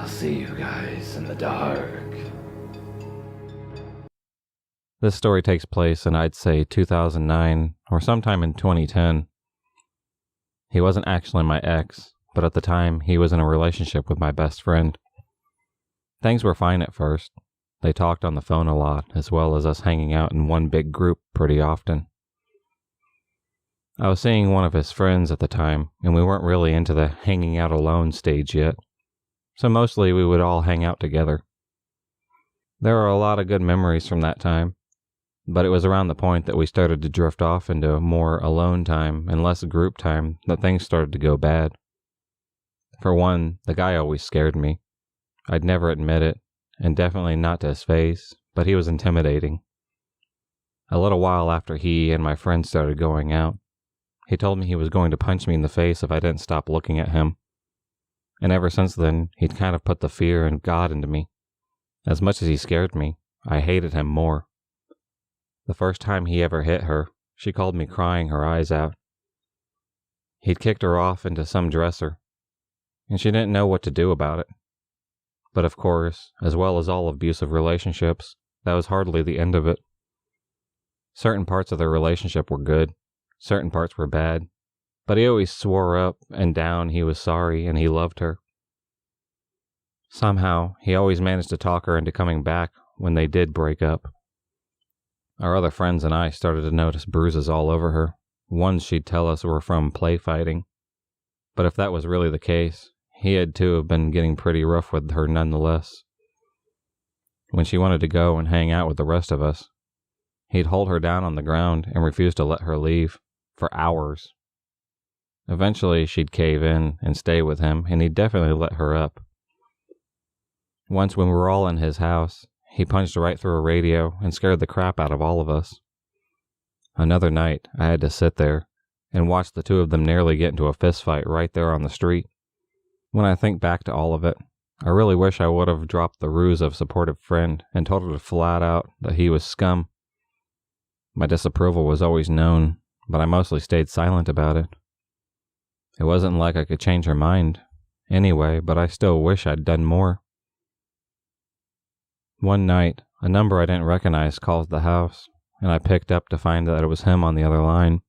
see you guys in the dark. This story takes place in, I'd say, 2009 or sometime in 2010. He wasn't actually my ex, but at the time he was in a relationship with my best friend. Things were fine at first. They talked on the phone a lot, as well as us hanging out in one big group pretty often. I was seeing one of his friends at the time, and we weren't really into the hanging out alone stage yet, so mostly we would all hang out together. There are a lot of good memories from that time, but it was around the point that we started to drift off into more alone time and less group time that things started to go bad. For one, the guy always scared me. I'd never admit it, and definitely not to his face, but he was intimidating. A little while after he and my friend started going out, he told me he was going to punch me in the face if I didn't stop looking at him. And ever since then, he'd kind of put the fear and God into me. As much as he scared me, I hated him more. The first time he ever hit her, she called me crying her eyes out. He'd kicked her off into some dresser, and she didn't know what to do about it. But of course, as well as all abusive relationships, that was hardly the end of it. Certain parts of their relationship were good, certain parts were bad, but he always swore up and down he was sorry and he loved her. Somehow, he always managed to talk her into coming back when they did break up. Our other friends and I started to notice bruises all over her. Ones she'd tell us were from play fighting. But if that was really the case, he had to have been getting pretty rough with her nonetheless. When she wanted to go and hang out with the rest of us, he'd hold her down on the ground and refuse to let her leave for hours. Eventually, she'd cave in and stay with him, and he'd definitely let her up. Once when we were all in his house, he punched right through a radio and scared the crap out of all of us. Another night, I had to sit there and watch the two of them nearly get into a fist fight right there on the street. When I think back to all of it, I really wish I would have dropped the ruse of supportive friend and told her flat out that he was scum. My disapproval was always known, but I mostly stayed silent about it. It wasn't like I could change her mind anyway, but I still wish I'd done more. One night, a number I didn't recognize called the house, and I picked up to find that it was him on the other line.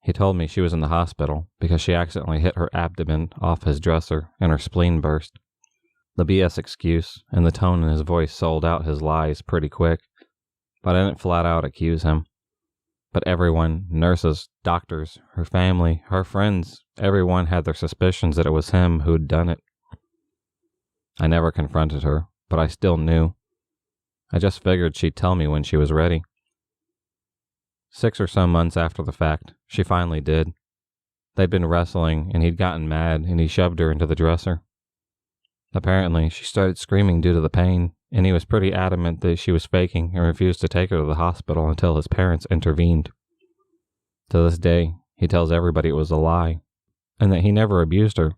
He told me she was in the hospital because she accidentally hit her abdomen off his dresser and her spleen burst. The BS excuse and the tone in his voice sold out his lies pretty quick, but I didn't flat out accuse him. But everyone, nurses, doctors, her family, her friends, everyone had their suspicions that it was him who'd done it. I never confronted her, but I still knew. I just figured she'd tell me when she was ready. 6 or so months after the fact, she finally did. They'd been wrestling, and he'd gotten mad, and he shoved her into the dresser. Apparently, she started screaming due to the pain, and he was pretty adamant that she was faking and refused to take her to the hospital until his parents intervened. To this day, he tells everybody it was a lie, and that he never abused her.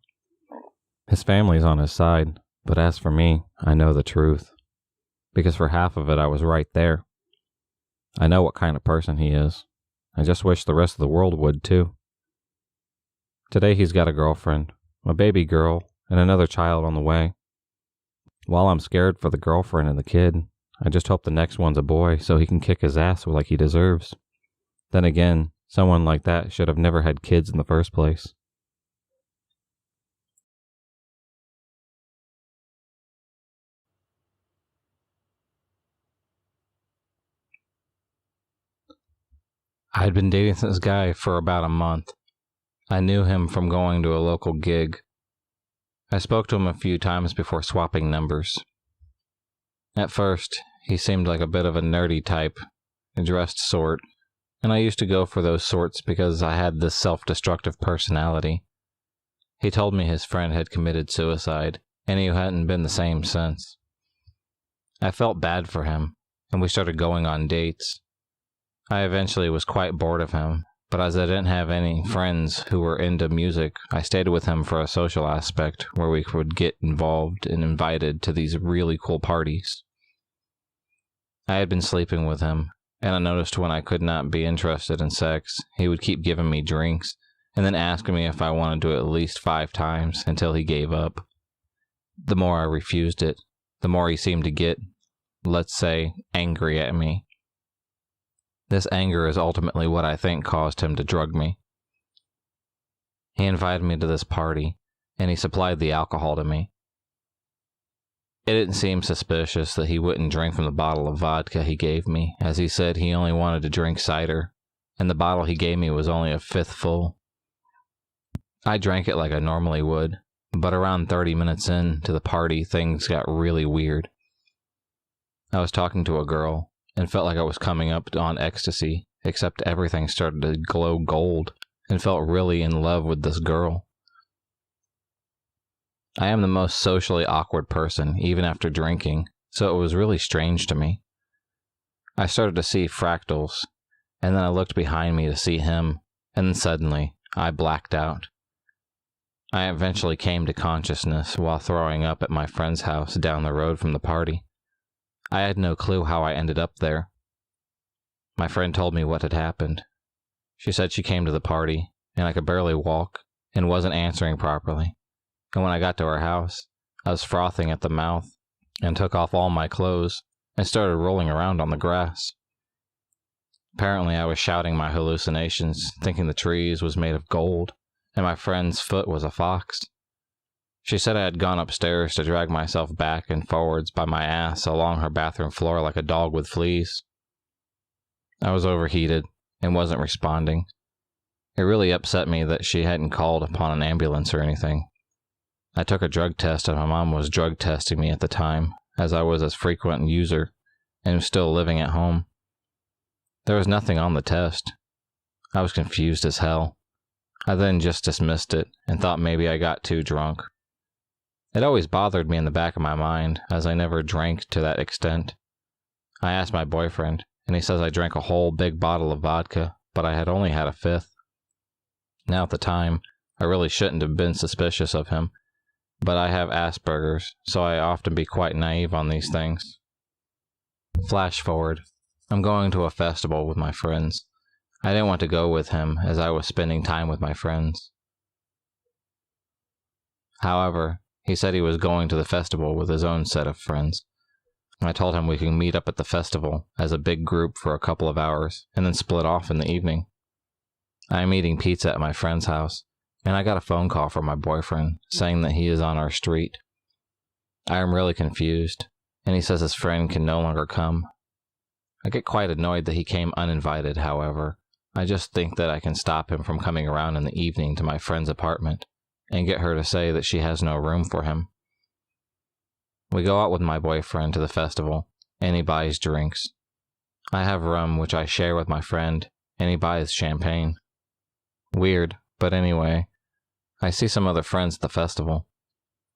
His family's on his side, but as for me, I know the truth. Because for half of it, I was right there. I know what kind of person he is. I just wish the rest of the world would, too. Today he's got a girlfriend, a baby girl, and another child on the way. While I'm scared for the girlfriend and the kid, I just hope the next one's a boy so he can kick his ass like he deserves. Then again, someone like that should have never had kids in the first place. I'd been dating this guy for about a month. I knew him from going to a local gig. I spoke to him a few times before swapping numbers. At first, he seemed like a bit of a nerdy type, a dressed sort, and I used to go for those sorts because I had this self-destructive personality. He told me his friend had committed suicide, and he hadn't been the same since. I felt bad for him, and we started going on dates. I eventually was quite bored of him, but as I didn't have any friends who were into music, I stayed with him for a social aspect where we would get involved and invited to these really cool parties. I had been sleeping with him, and I noticed when I could not be interested in sex, he would keep giving me drinks, and then asking me if I wanted to at least 5 times until he gave up. The more I refused it, the more he seemed to get, let's say, angry at me. This anger is ultimately what I think caused him to drug me. He invited me to this party, and he supplied the alcohol to me. It didn't seem suspicious that he wouldn't drink from the bottle of vodka he gave me, as he said he only wanted to drink cider, and the bottle he gave me was only a fifth full. I drank it like I normally would, but around 30 minutes into the party, things got really weird. I was talking to a girl, and felt like I was coming up on ecstasy, except everything started to glow gold, and felt really in love with this girl. I am the most socially awkward person, even after drinking, so it was really strange to me. I started to see fractals, and then I looked behind me to see him, and then suddenly, I blacked out. I eventually came to consciousness while throwing up at my friend's house down the road from the party. I had no clue how I ended up there. My friend told me what had happened. She said she came to the party, and I could barely walk, and wasn't answering properly. And when I got to her house, I was frothing at the mouth, and took off all my clothes, and started rolling around on the grass. Apparently I was shouting my hallucinations, thinking the trees was made of gold, and my friend's foot was a fox. She said I had gone upstairs to drag myself back and forwards by my ass along her bathroom floor like a dog with fleas. I was overheated and wasn't responding. It really upset me that she hadn't called upon an ambulance or anything. I took a drug test and my mom was drug testing me at the time, as I was a frequent user and was still living at home. There was nothing on the test. I was confused as hell. I then just dismissed it and thought maybe I got too drunk. It always bothered me in the back of my mind, as I never drank to that extent. I asked my boyfriend, and he says I drank a whole big bottle of vodka, but I had only had a fifth. Now at the time, I really shouldn't have been suspicious of him, but I have Asperger's, so I often be quite naive on these things. Flash forward. I'm going to a festival with my friends. I didn't want to go with him, as I was spending time with my friends. However, he said he was going to the festival with his own set of friends. I told him we could meet up at the festival as a big group for a couple of hours, and then split off in the evening. I am eating pizza at my friend's house, and I got a phone call from my boyfriend saying that he is on our street. I am really confused, and he says his friend can no longer come. I get quite annoyed that he came uninvited, however. I just think that I can stop him from coming around in the evening to my friend's apartment, and get her to say that she has no room for him. We go out with my boyfriend to the festival, and he buys drinks. I have rum, which I share with my friend, and he buys champagne. Weird, but anyway, I see some other friends at the festival,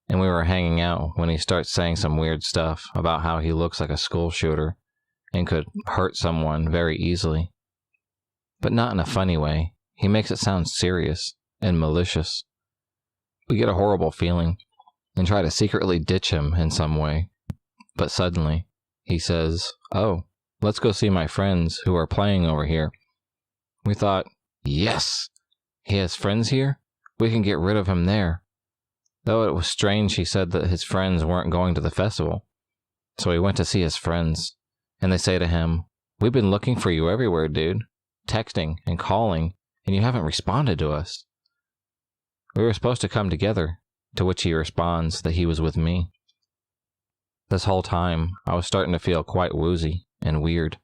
and we were hanging out when he starts saying some weird stuff about how he looks like a school shooter and could hurt someone very easily. But not in a funny way. He makes it sound serious and malicious. We get a horrible feeling and try to secretly ditch him in some way. But suddenly, he says, "Oh, let's go see my friends who are playing over here." We thought, yes, he has friends here? We can get rid of him there. Though it was strange he said that his friends weren't going to the festival. So he went to see his friends, and they say to him, "We've been looking for you everywhere, dude. Texting and calling, and you haven't responded to us. We were supposed to come together," to which he responds that he was with me. This whole time, I was starting to feel quite woozy and weird.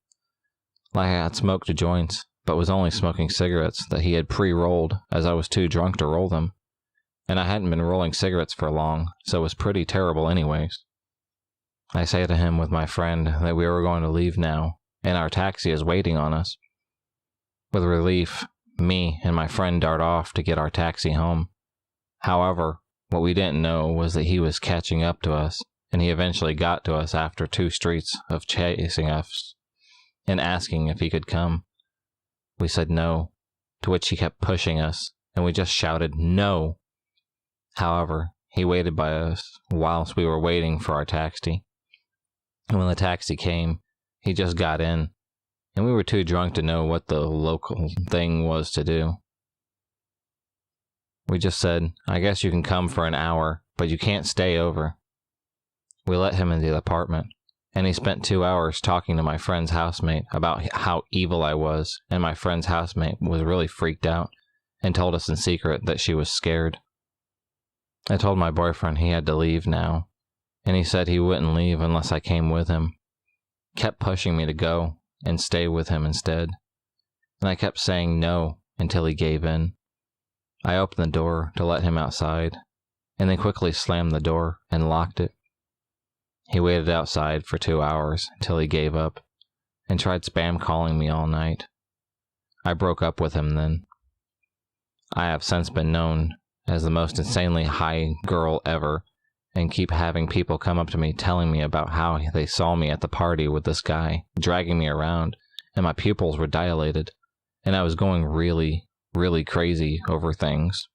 Like I had smoked joints, but was only smoking cigarettes that he had pre-rolled, as I was too drunk to roll them. And I hadn't been rolling cigarettes for long, so it was pretty terrible anyways. I say to him with my friend that we were going to leave now, and our taxi is waiting on us. With relief, me and my friend dart off to get our taxi home. However, what we didn't know was that he was catching up to us, and he eventually got to us after 2 streets of chasing us and asking if he could come. We said no, to which he kept pushing us, and we just shouted no. However, he waited by us whilst we were waiting for our taxi. And when the taxi came, he just got in, and we were too drunk to know what the local thing was to do. We just said, "I guess you can come for an hour, but you can't stay over. We let him into the apartment, and he spent 2 hours talking to my friend's housemate about how evil I was, and my friend's housemate was really freaked out and told us in secret that she was scared. I told my boyfriend he had to leave now, and he said he wouldn't leave unless I came with him. Kept pushing me to go and stay with him instead, and I kept saying no until he gave in. I opened the door to let him outside, and then quickly slammed the door and locked it. He waited outside for 2 hours until he gave up and tried spam calling me all night. I broke up with him then. I have since been known as the most insanely high girl ever, and keep having people come up to me telling me about how they saw me at the party with this guy, dragging me around, and my pupils were dilated, and I was going really, really crazy over things.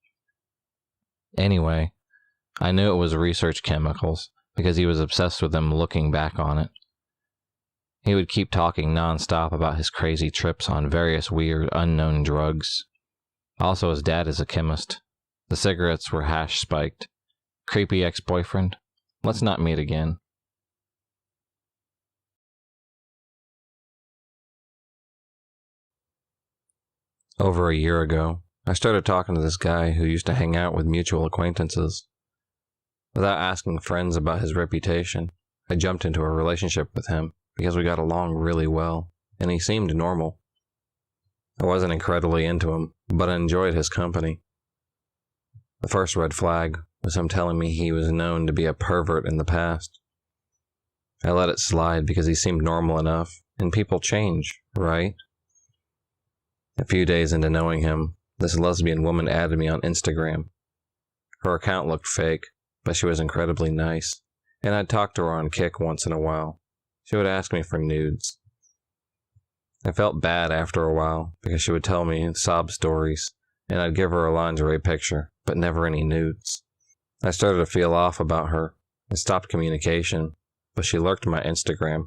Anyway, I knew it was research chemicals, because he was obsessed with them looking back on it. He would keep talking non-stop about his crazy trips on various weird, unknown drugs. Also, his dad is a chemist. The cigarettes were hash-spiked. Creepy ex-boyfriend. Let's not meet again. Over a year ago, I started talking to this guy who used to hang out with mutual acquaintances. Without asking friends about his reputation, I jumped into a relationship with him because we got along really well, and he seemed normal. I wasn't incredibly into him, but I enjoyed his company. The first red flag was him telling me he was known to be a pervert in the past. I let it slide because he seemed normal enough, and people change, right? A few days into knowing him, this lesbian woman added me on Instagram. Her account looked fake, but she was incredibly nice, and I'd talk to her on Kik once in a while. She would ask me for nudes. I felt bad after a while, because she would tell me sob stories, and I'd give her a lingerie picture, but never any nudes. I started to feel off about her, and stopped communication, but she lurked my Instagram,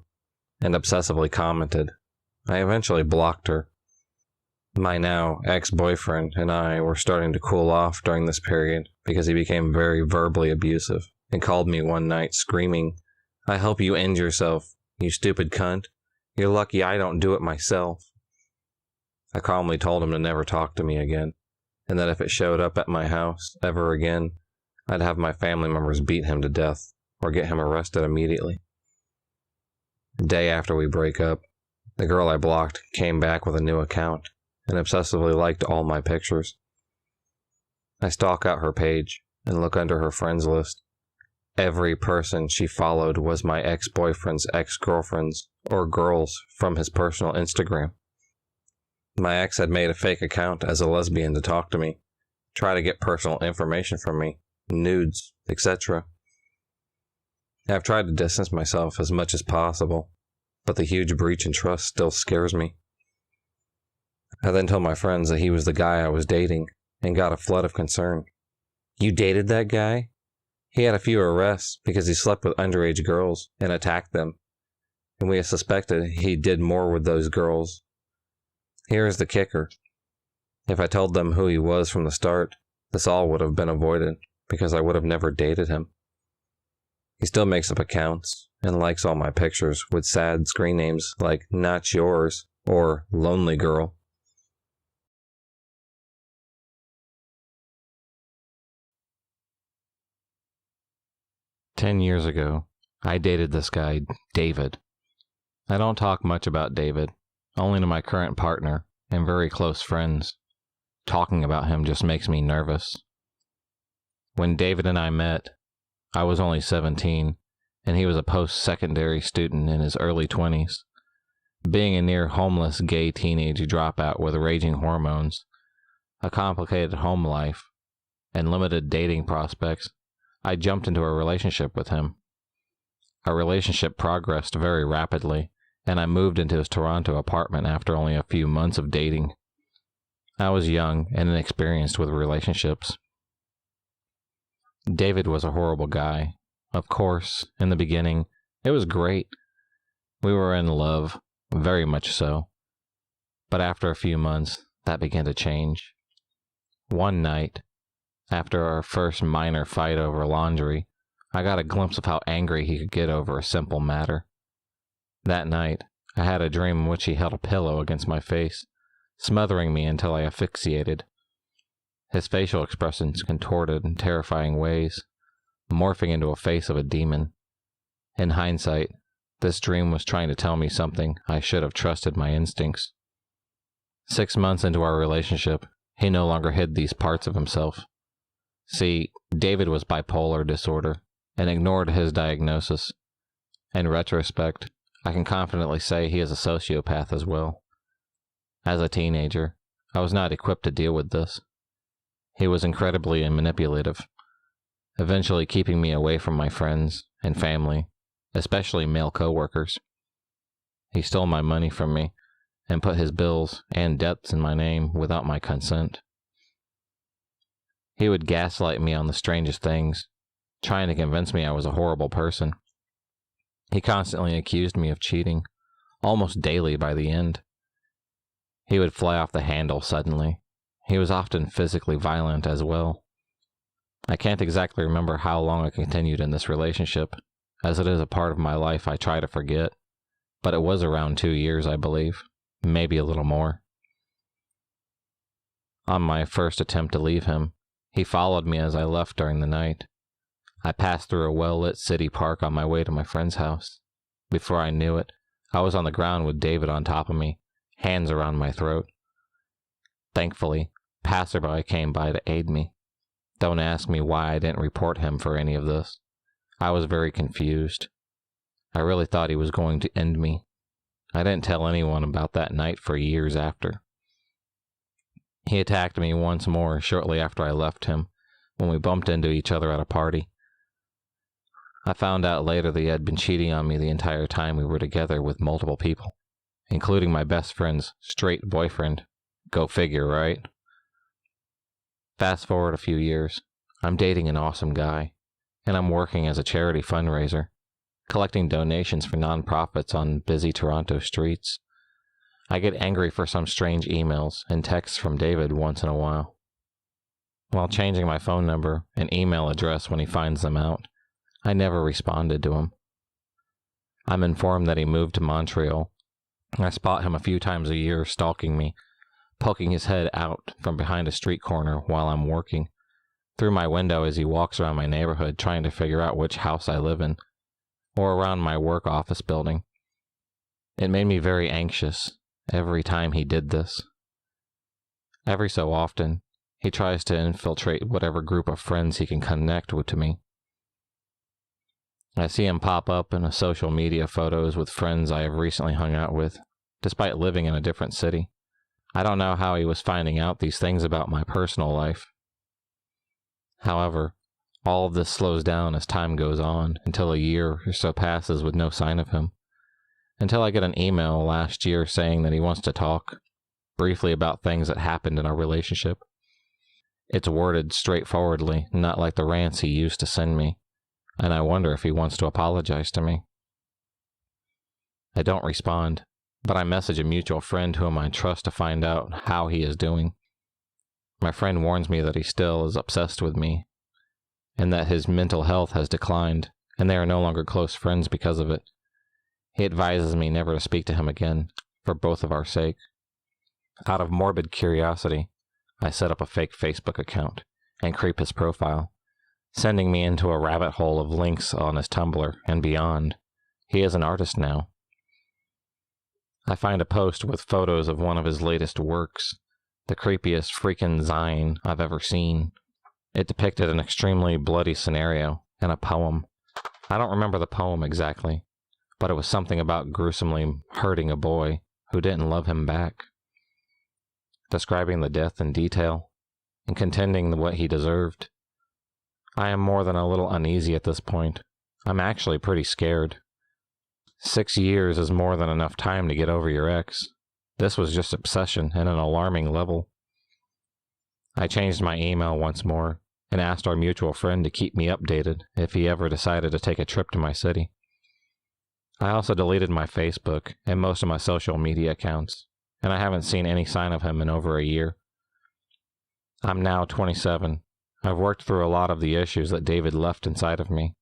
and obsessively commented. I eventually blocked her. My now ex-boyfriend and I were starting to cool off during this period because he became very verbally abusive and called me one night screaming, "I hope you end yourself, you stupid cunt. You're lucky I don't do it myself." I calmly told him to never talk to me again, and that if it showed up at my house ever again, I'd have my family members beat him to death or get him arrested immediately. The day after we break up, the girl I blocked came back with a new account and obsessively liked all my pictures. I stalk out her page and look under her friends list. Every person she followed was my ex-boyfriend's ex-girlfriends or girls from his personal Instagram. My ex had made a fake account as a lesbian to talk to me, try to get personal information from me, nudes, etc. I've tried to distance myself as much as possible, but the huge breach in trust still scares me. I then told my friends that he was the guy I was dating, and got a flood of concern. "You dated that guy? He had a few arrests because he slept with underage girls and attacked them, and we suspected he did more with those girls. Here is the kicker. If I told them who he was from the start, this all would have been avoided, because I would have never dated him. He still makes up accounts and likes all my pictures with sad screen names like Not Yours or Lonely Girl. "10 years ago, I dated this guy, David. I don't talk much about David, only to my current partner and very close friends. Talking about him just makes me nervous. When David and I met, I was only 17, and he was a post-secondary student in his early 20s. Being a near homeless gay teenage dropout with raging hormones, a complicated home life, and limited dating prospects, I jumped into a relationship with him. Our relationship progressed very rapidly, and I moved into his Toronto apartment after only a few months of dating. I was young and inexperienced with relationships. David was a horrible guy. Of course, in the beginning, it was great. We were in love, very much so. But after a few months, that began to change. One night, after our first minor fight over laundry, I got a glimpse of how angry he could get over a simple matter. That night, I had a dream in which he held a pillow against my face, smothering me until I asphyxiated. His facial expressions contorted in terrifying ways, morphing into a face of a demon. In hindsight, this dream was trying to tell me something I should have trusted my instincts. 6 months into our relationship, he no longer hid these parts of himself. See, David was bipolar disorder and ignored his diagnosis. In retrospect, I can confidently say he is a sociopath as well. As a teenager, I was not equipped to deal with this. He was incredibly manipulative, eventually keeping me away from my friends and family, especially male coworkers. He stole my money from me and put his bills and debts in my name without my consent. He would gaslight me on the strangest things, trying to convince me I was a horrible person. He constantly accused me of cheating, almost daily by the end. He would fly off the handle suddenly. He was often physically violent as well. I can't exactly remember how long I continued in this relationship, as it is a part of my life I try to forget, but it was around 2 years, I believe, maybe a little more. On my first attempt to leave him, he followed me as I left during the night. I passed through a well-lit city park on my way to my friend's house. Before I knew it, I was on the ground with David on top of me, hands around my throat. Thankfully, passerby came by to aid me. Don't ask me why I didn't report him for any of this. I was very confused. I really thought he was going to end me. I didn't tell anyone about that night for years after. He attacked me once more shortly after I left him, when we bumped into each other at a party. I found out later that he had been cheating on me the entire time we were together with multiple people, including my best friend's straight boyfriend. Go figure, right? Fast forward a few years, I'm dating an awesome guy, and I'm working as a charity fundraiser, collecting donations for nonprofits on busy Toronto streets. I get angry for some strange emails and texts from David once in a while. While changing my phone number and email address when he finds them out, I never responded to him. I'm informed that he moved to Montreal. I spot him a few times a year stalking me, poking his head out from behind a street corner while I'm working, through my window as he walks around my neighborhood trying to figure out which house I live in, or around my work office building. It made me very anxious every time he did this. Every so often, he tries to infiltrate whatever group of friends he can connect with to me. I see him pop up in social media photos with friends I have recently hung out with, despite living in a different city. I don't know how he was finding out these things about my personal life. However, all of this slows down as time goes on until a year or so passes with no sign of him. Until I get an email last year saying that he wants to talk briefly about things that happened in our relationship. It's worded straightforwardly, not like the rants he used to send me, and I wonder if he wants to apologize to me. I don't respond, but I message a mutual friend whom I trust to find out how he is doing. My friend warns me that he still is obsessed with me, and that his mental health has declined, and they are no longer close friends because of it. He advises me never to speak to him again, for both of our sake. Out of morbid curiosity, I set up a fake Facebook account and creep his profile, sending me into a rabbit hole of links on his Tumblr and beyond. He is an artist now. I find a post with photos of one of his latest works, the creepiest freaking zine I've ever seen. It depicted an extremely bloody scenario and a poem. I don't remember the poem exactly, but it was something about gruesomely hurting a boy who didn't love him back, describing the death in detail and contending what he deserved. I am more than a little uneasy at this point. I'm actually pretty scared. 6 years is more than enough time to get over your ex. This was just obsession at an alarming level. I changed my email once more and asked our mutual friend to keep me updated if he ever decided to take a trip to my city. I also deleted my Facebook and most of my social media accounts, and I haven't seen any sign of him in over a year. I'm now 27. I've worked through a lot of the issues that David left inside of me,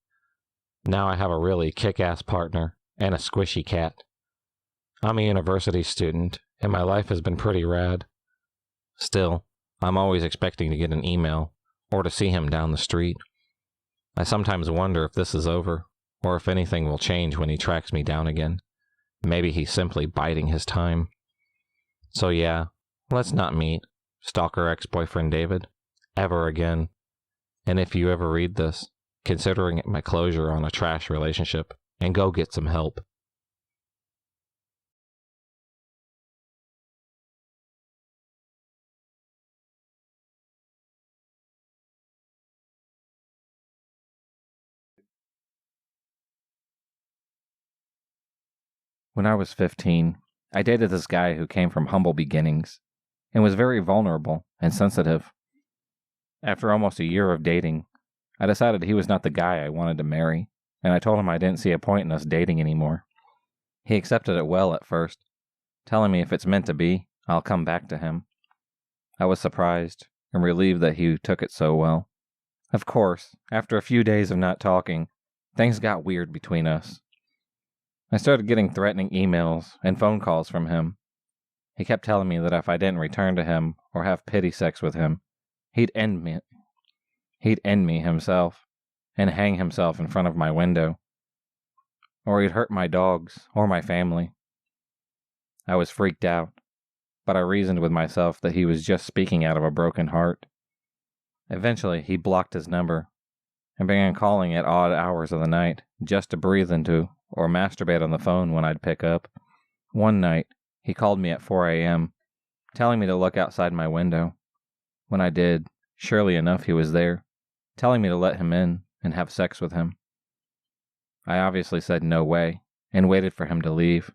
Now I have a really kick-ass partner and a squishy cat. I'm a university student, and my life has been pretty rad. Still, I'm always expecting to get an email or to see him down the street. I sometimes wonder if this is over, or if anything will change when he tracks me down again. Maybe he's simply biding his time. So yeah, let's not meet, stalker ex-boyfriend David, ever again. And if you ever read this, considering it my closure on a trash relationship, and go get some help. When I was 15, I dated this guy who came from humble beginnings and was very vulnerable and sensitive. After almost a year of dating, I decided he was not the guy I wanted to marry, and I told him I didn't see a point in us dating anymore. He accepted it well at first, telling me if it's meant to be, I'll come back to him. I was surprised and relieved that he took it so well. Of course, after a few days of not talking, things got weird between us. I started getting threatening emails and phone calls from him. He kept telling me that if I didn't return to him or have pity sex with him, he'd end me himself and hang himself in front of my window. Or he'd hurt my dogs or my family. I was freaked out, but I reasoned with myself that he was just speaking out of a broken heart. Eventually, he blocked his number and began calling at odd hours of the night just to breathe into or masturbate on the phone when I'd pick up. One night, he called me at 4 a.m., telling me to look outside my window. When I did, surely enough, he was there, telling me to let him in and have sex with him. I obviously said no way and waited for him to leave.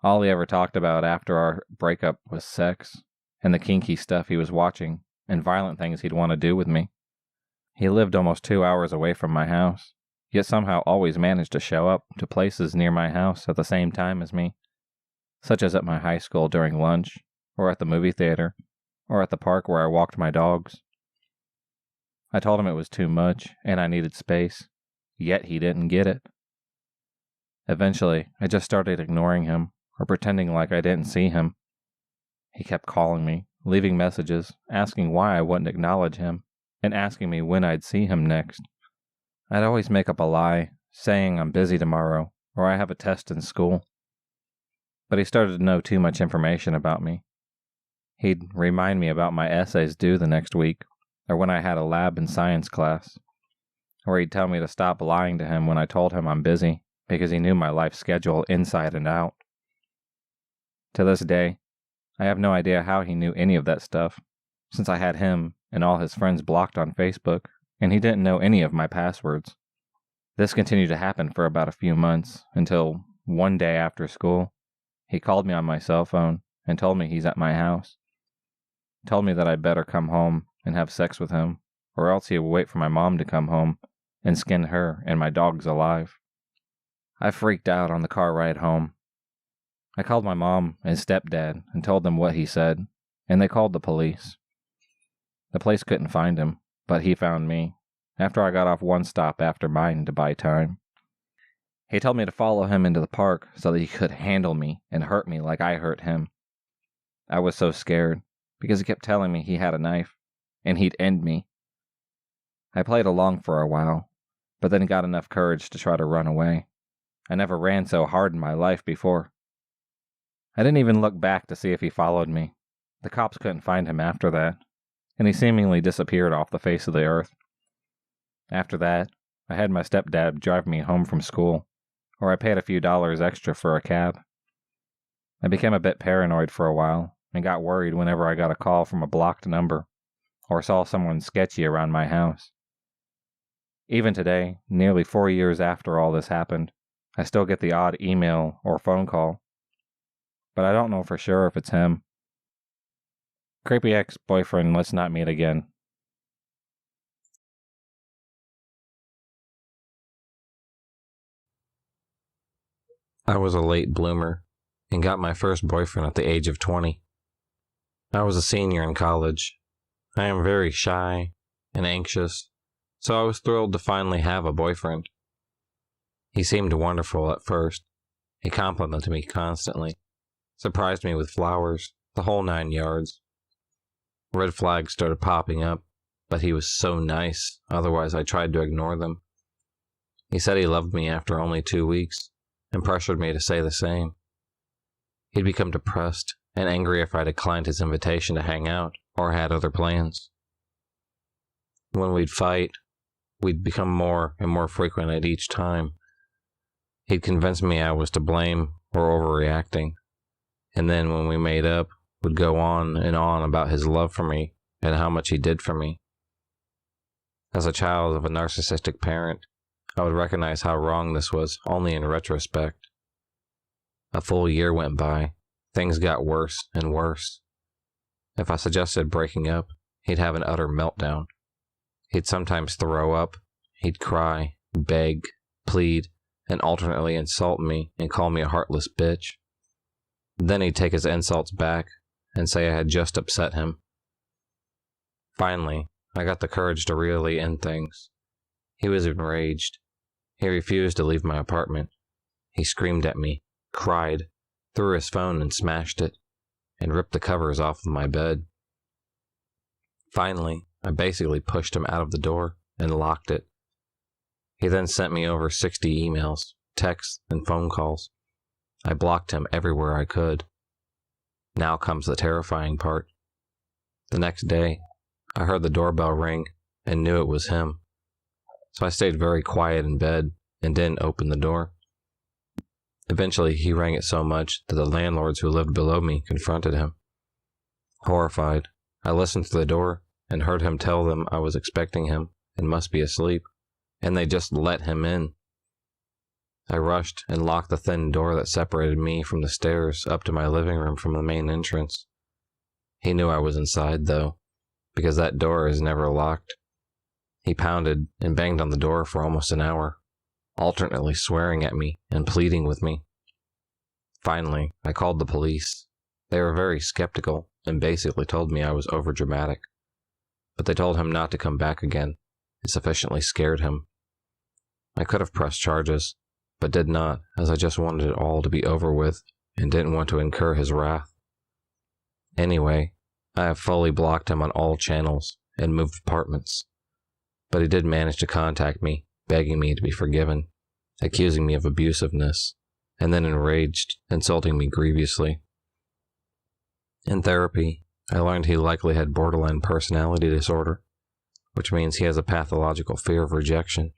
All he ever talked about after our breakup was sex and the kinky stuff he was watching and violent things he'd want to do with me. He lived almost 2 hours away from my house, yet somehow always managed to show up to places near my house at the same time as me, such as at my high school during lunch, or at the movie theater, or at the park where I walked my dogs. I told him it was too much and I needed space, yet he didn't get it. Eventually, I just started ignoring him or pretending like I didn't see him. He kept calling me, leaving messages, asking why I wouldn't acknowledge him, and asking me when I'd see him next. I'd always make up a lie, saying I'm busy tomorrow, or I have a test in school. But he started to know too much information about me. He'd remind me about my essays due the next week, or when I had a lab in science class. Or he'd tell me to stop lying to him when I told him I'm busy, because he knew my life schedule inside and out. To this day, I have no idea how he knew any of that stuff, since I had him and all his friends blocked on Facebook, and he didn't know any of my passwords. This continued to happen for about a few months, until one day after school, he called me on my cell phone and told me he's at my house. Told me that I'd better come home and have sex with him, or else he would wait for my mom to come home and skin her and my dogs alive. I freaked out on the car ride home. I called my mom and stepdad and told them what he said, and they called the police. The police couldn't find him, but he found me, after I got off one stop after mine to buy time. He told me to follow him into the park so that he could handle me and hurt me like I hurt him. I was so scared, because he kept telling me he had a knife, and he'd end me. I played along for a while, but then got enough courage to try to run away. I never ran so hard in my life before. I didn't even look back to see if he followed me. The cops couldn't find him after that, and he seemingly disappeared off the face of the earth. After that, I had my stepdad drive me home from school, or I paid a few dollars extra for a cab. I became a bit paranoid for a while, and got worried whenever I got a call from a blocked number, or saw someone sketchy around my house. Even today, nearly 4 years after all this happened, I still get the odd email or phone call, but I don't know for sure if it's him. Creepy ex-boyfriend, let's not meet again. I was a late bloomer and got my first boyfriend at the age of 20. I was a senior in college. I am very shy and anxious, so I was thrilled to finally have a boyfriend. He seemed wonderful at first. He complimented me constantly, surprised me with flowers, the whole 9 yards. Red flags started popping up, but he was so nice, otherwise I tried to ignore them. He said he loved me after only 2 weeks, and pressured me to say the same. He'd become depressed and angry if I declined his invitation to hang out or had other plans. When we'd fight, we'd become more and more frequent at each time. He'd convince me I was to blame or overreacting, and then when we made up, would go on and on about his love for me and how much he did for me. As a child of a narcissistic parent, I would recognize how wrong this was only in retrospect. A full year went by. Things got worse and worse. If I suggested breaking up, he'd have an utter meltdown. He'd sometimes throw up, he'd cry, beg, plead, and alternately insult me and call me a heartless bitch. Then he'd take his insults back and say I had just upset him. Finally, I got the courage to really end things. He was enraged. He refused to leave my apartment. He screamed at me, cried, threw his phone and smashed it, and ripped the covers off of my bed. Finally, I basically pushed him out of the door and locked it. He then sent me over 60 emails, texts, and phone calls. I blocked him everywhere I could. Now comes the terrifying part. The next day, I heard the doorbell ring and knew it was him. So I stayed very quiet in bed and didn't open the door. Eventually, he rang it so much that the landlords who lived below me confronted him. Horrified, I listened to the door and heard him tell them I was expecting him and must be asleep, and they just let him in. I rushed and locked the thin door that separated me from the stairs up to my living room from the main entrance. He knew I was inside, though, because that door is never locked. He pounded and banged on the door for almost an hour, alternately swearing at me and pleading with me. Finally, I called the police. They were very skeptical and basically told me I was overdramatic, but they told him not to come back again. It sufficiently scared him. I could have pressed charges, but did not, as I just wanted it all to be over with and didn't want to incur his wrath. Anyway, I have fully blocked him on all channels and moved apartments, but he did manage to contact me, begging me to be forgiven, accusing me of abusiveness, and then enraged, insulting me grievously. In therapy, I learned he likely had borderline personality disorder, which means he has a pathological fear of rejection.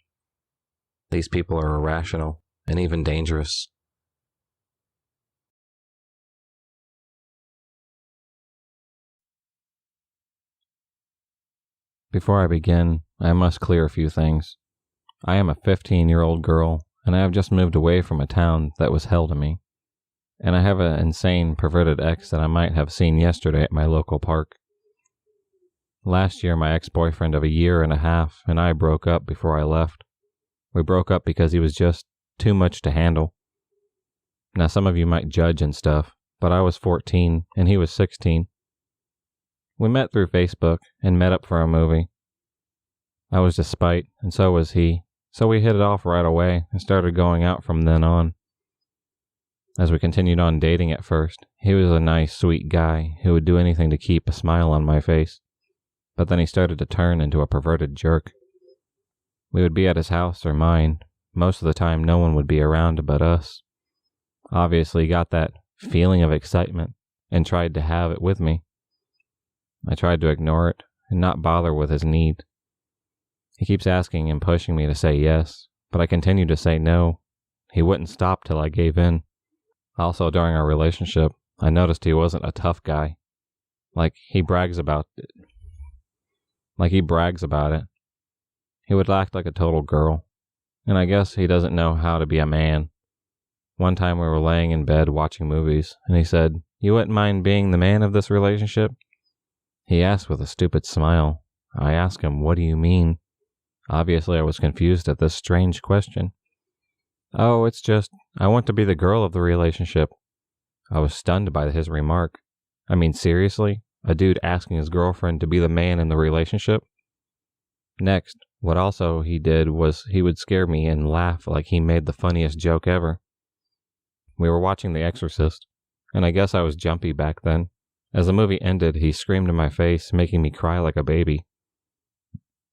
These people are irrational and even dangerous. Before I begin, I must clear a few things. I am a 15-year-old girl, and I have just moved away from a town that was hell to me. And I have an insane, perverted ex that I might have seen yesterday at my local park. Last year, my ex-boyfriend of a year and a half and I broke up before I left. We broke up because he was just too much to handle. Now, some of you might judge and stuff, but I was 14 and he was 16. We met through Facebook and met up for a movie. I was despite, and so was he, so we hit it off right away and started going out from then on. As we continued on dating at first, he was a nice, sweet guy who would do anything to keep a smile on my face, but then he started to turn into a perverted jerk. We would be at his house or mine. Most of the time no one would be around but us. Obviously he got that feeling of excitement and tried to have it with me. I tried to ignore it and not bother with his need. He keeps asking and pushing me to say yes, but I continued to say no. He wouldn't stop till I gave in. Also, during our relationship, I noticed he wasn't a tough guy. Like he brags about it. He would act like a total girl. And I guess he doesn't know how to be a man. One time we were laying in bed watching movies, and he said, "You wouldn't mind being the man of this relationship?" He asked with a stupid smile. I asked him, "What do you mean?" Obviously, I was confused at this strange question. "Oh, it's just, I want to be the girl of the relationship." I was stunned by his remark. I mean, seriously? A dude asking his girlfriend to be the man in the relationship? Next, What also he did was he would scare me and laugh like he made the funniest joke ever. We were watching The Exorcist, and I guess I was jumpy back then. As the movie ended, he screamed in my face, making me cry like a baby.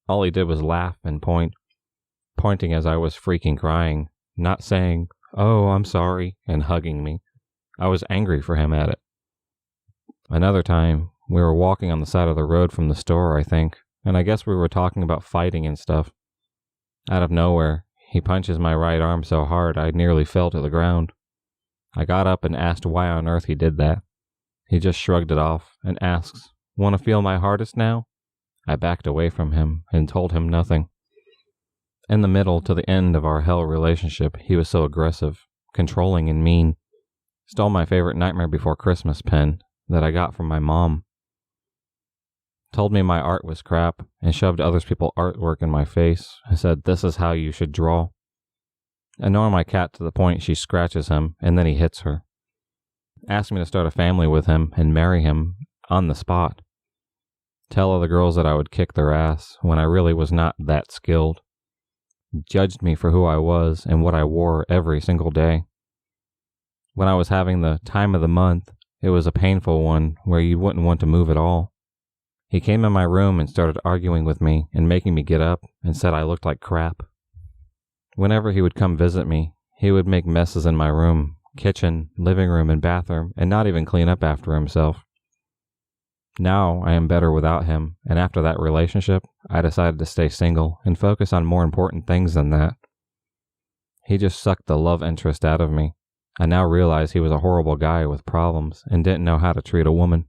All he did was laugh and pointing as I was freaking crying, not saying, "Oh, I'm sorry," and hugging me. I was angry for him at it. Another time, we were walking on the side of the road from the store, I think, and I guess we were talking about fighting and stuff. Out of nowhere, he punches my right arm so hard I nearly fell to the ground. I got up and asked why on earth he did that. He just shrugged it off and asks, "Want to feel my hardest now?" I backed away from him and told him nothing. In the middle to the end of our hell relationship, he was so aggressive, controlling and mean. Stole my favorite Nightmare Before Christmas pen that I got from my mom. Told me my art was crap and shoved other people's artwork in my face and said, "This is how you should draw." Annoying my cat to the point she scratches him and then he hits her. Asked me to start a family with him and marry him on the spot. Tell other girls that I would kick their ass when I really was not that skilled. Judged me for who I was and what I wore every single day. When I was having the time of the month, it was a painful one where you wouldn't want to move at all. He came in my room and started arguing with me and making me get up and said I looked like crap. Whenever he would come visit me, he would make messes in my room, kitchen, living room, and bathroom, and not even clean up after himself. Now I am better without him, and after that relationship, I decided to stay single and focus on more important things than that. He just sucked the love interest out of me. I now realize he was a horrible guy with problems and didn't know how to treat a woman.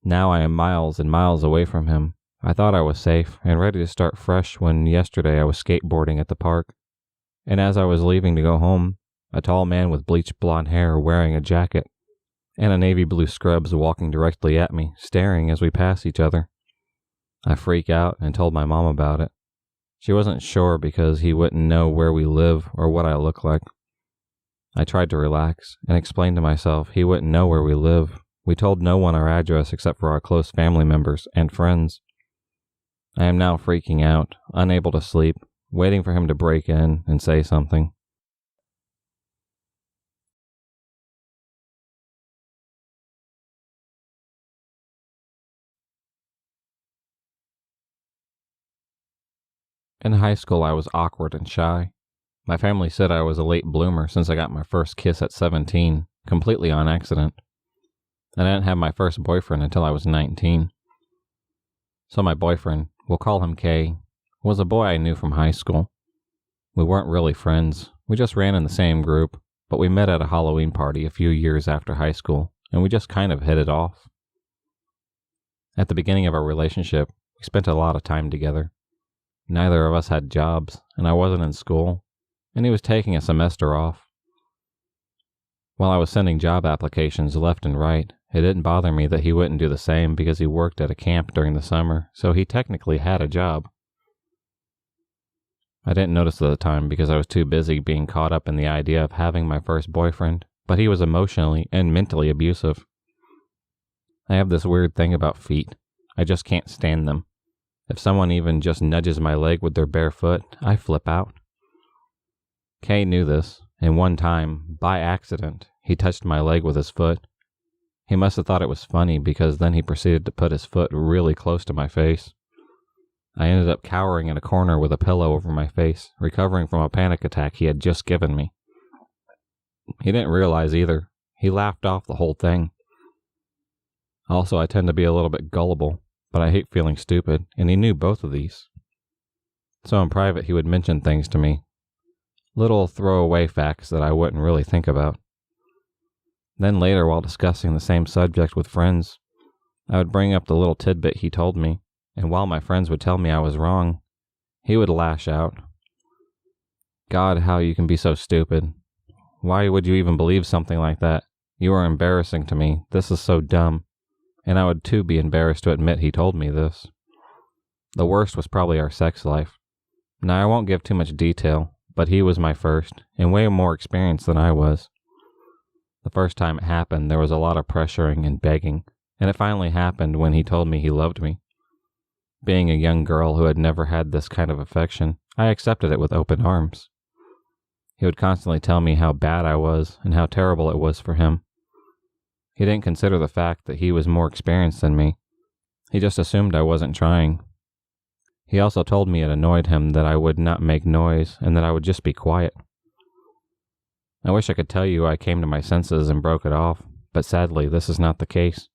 Now I am miles and miles away from him. I thought I was safe and ready to start fresh when yesterday I was skateboarding at the park. And as I was leaving to go home, a tall man with bleached blonde hair wearing a jacket and a navy blue scrubs walking directly at me, staring as we pass each other. I freak out and told my mom about it. She wasn't sure because he wouldn't know where we live or what I look like. I tried to relax and explain to myself he wouldn't know where we live. We told no one our address except for our close family members and friends. I am now freaking out, unable to sleep, waiting for him to break in and say something. In high school, I was awkward and shy. My family said I was a late bloomer since I got my first kiss at 17, completely on accident. I didn't have my first boyfriend until I was 19. So my boyfriend, we'll call him K, was a boy I knew from high school. We weren't really friends. We just ran in the same group, but we met at a Halloween party a few years after high school, and we just kind of hit it off. At the beginning of our relationship, we spent a lot of time together. Neither of us had jobs, and I wasn't in school, and he was taking a semester off. While I was sending job applications left and right, it didn't bother me that he wouldn't do the same because he worked at a camp during the summer, so he technically had a job. I didn't notice at the time because I was too busy being caught up in the idea of having my first boyfriend, but he was emotionally and mentally abusive. I have this weird thing about feet. I just can't stand them. If someone even just nudges my leg with their bare foot, I flip out. Kay knew this, and one time, by accident, he touched my leg with his foot. He must have thought it was funny because then he proceeded to put his foot really close to my face. I ended up cowering in a corner with a pillow over my face, recovering from a panic attack he had just given me. He didn't realize either. He laughed off the whole thing. Also, I tend to be a little bit gullible, but I hate feeling stupid, and he knew both of these. So in private, he would mention things to me. Little throwaway facts that I wouldn't really think about. Then later, while discussing the same subject with friends, I would bring up the little tidbit he told me, and while my friends would tell me I was wrong, he would lash out. God, how you can be so stupid. Why would you even believe something like that? You are embarrassing to me. This is so dumb. And I would too be embarrassed to admit he told me this. The worst was probably our sex life. Now I won't give too much detail, but he was my first, and way more experienced than I was. The first time it happened, there was a lot of pressuring and begging, and it finally happened when he told me he loved me. Being a young girl who had never had this kind of affection, I accepted it with open arms. He would constantly tell me how bad I was and how terrible it was for him. He didn't consider the fact that he was more experienced than me. He just assumed I wasn't trying. He also told me it annoyed him that I would not make noise and that I would just be quiet. I wish I could tell you I came to my senses and broke it off, but sadly this is not the case.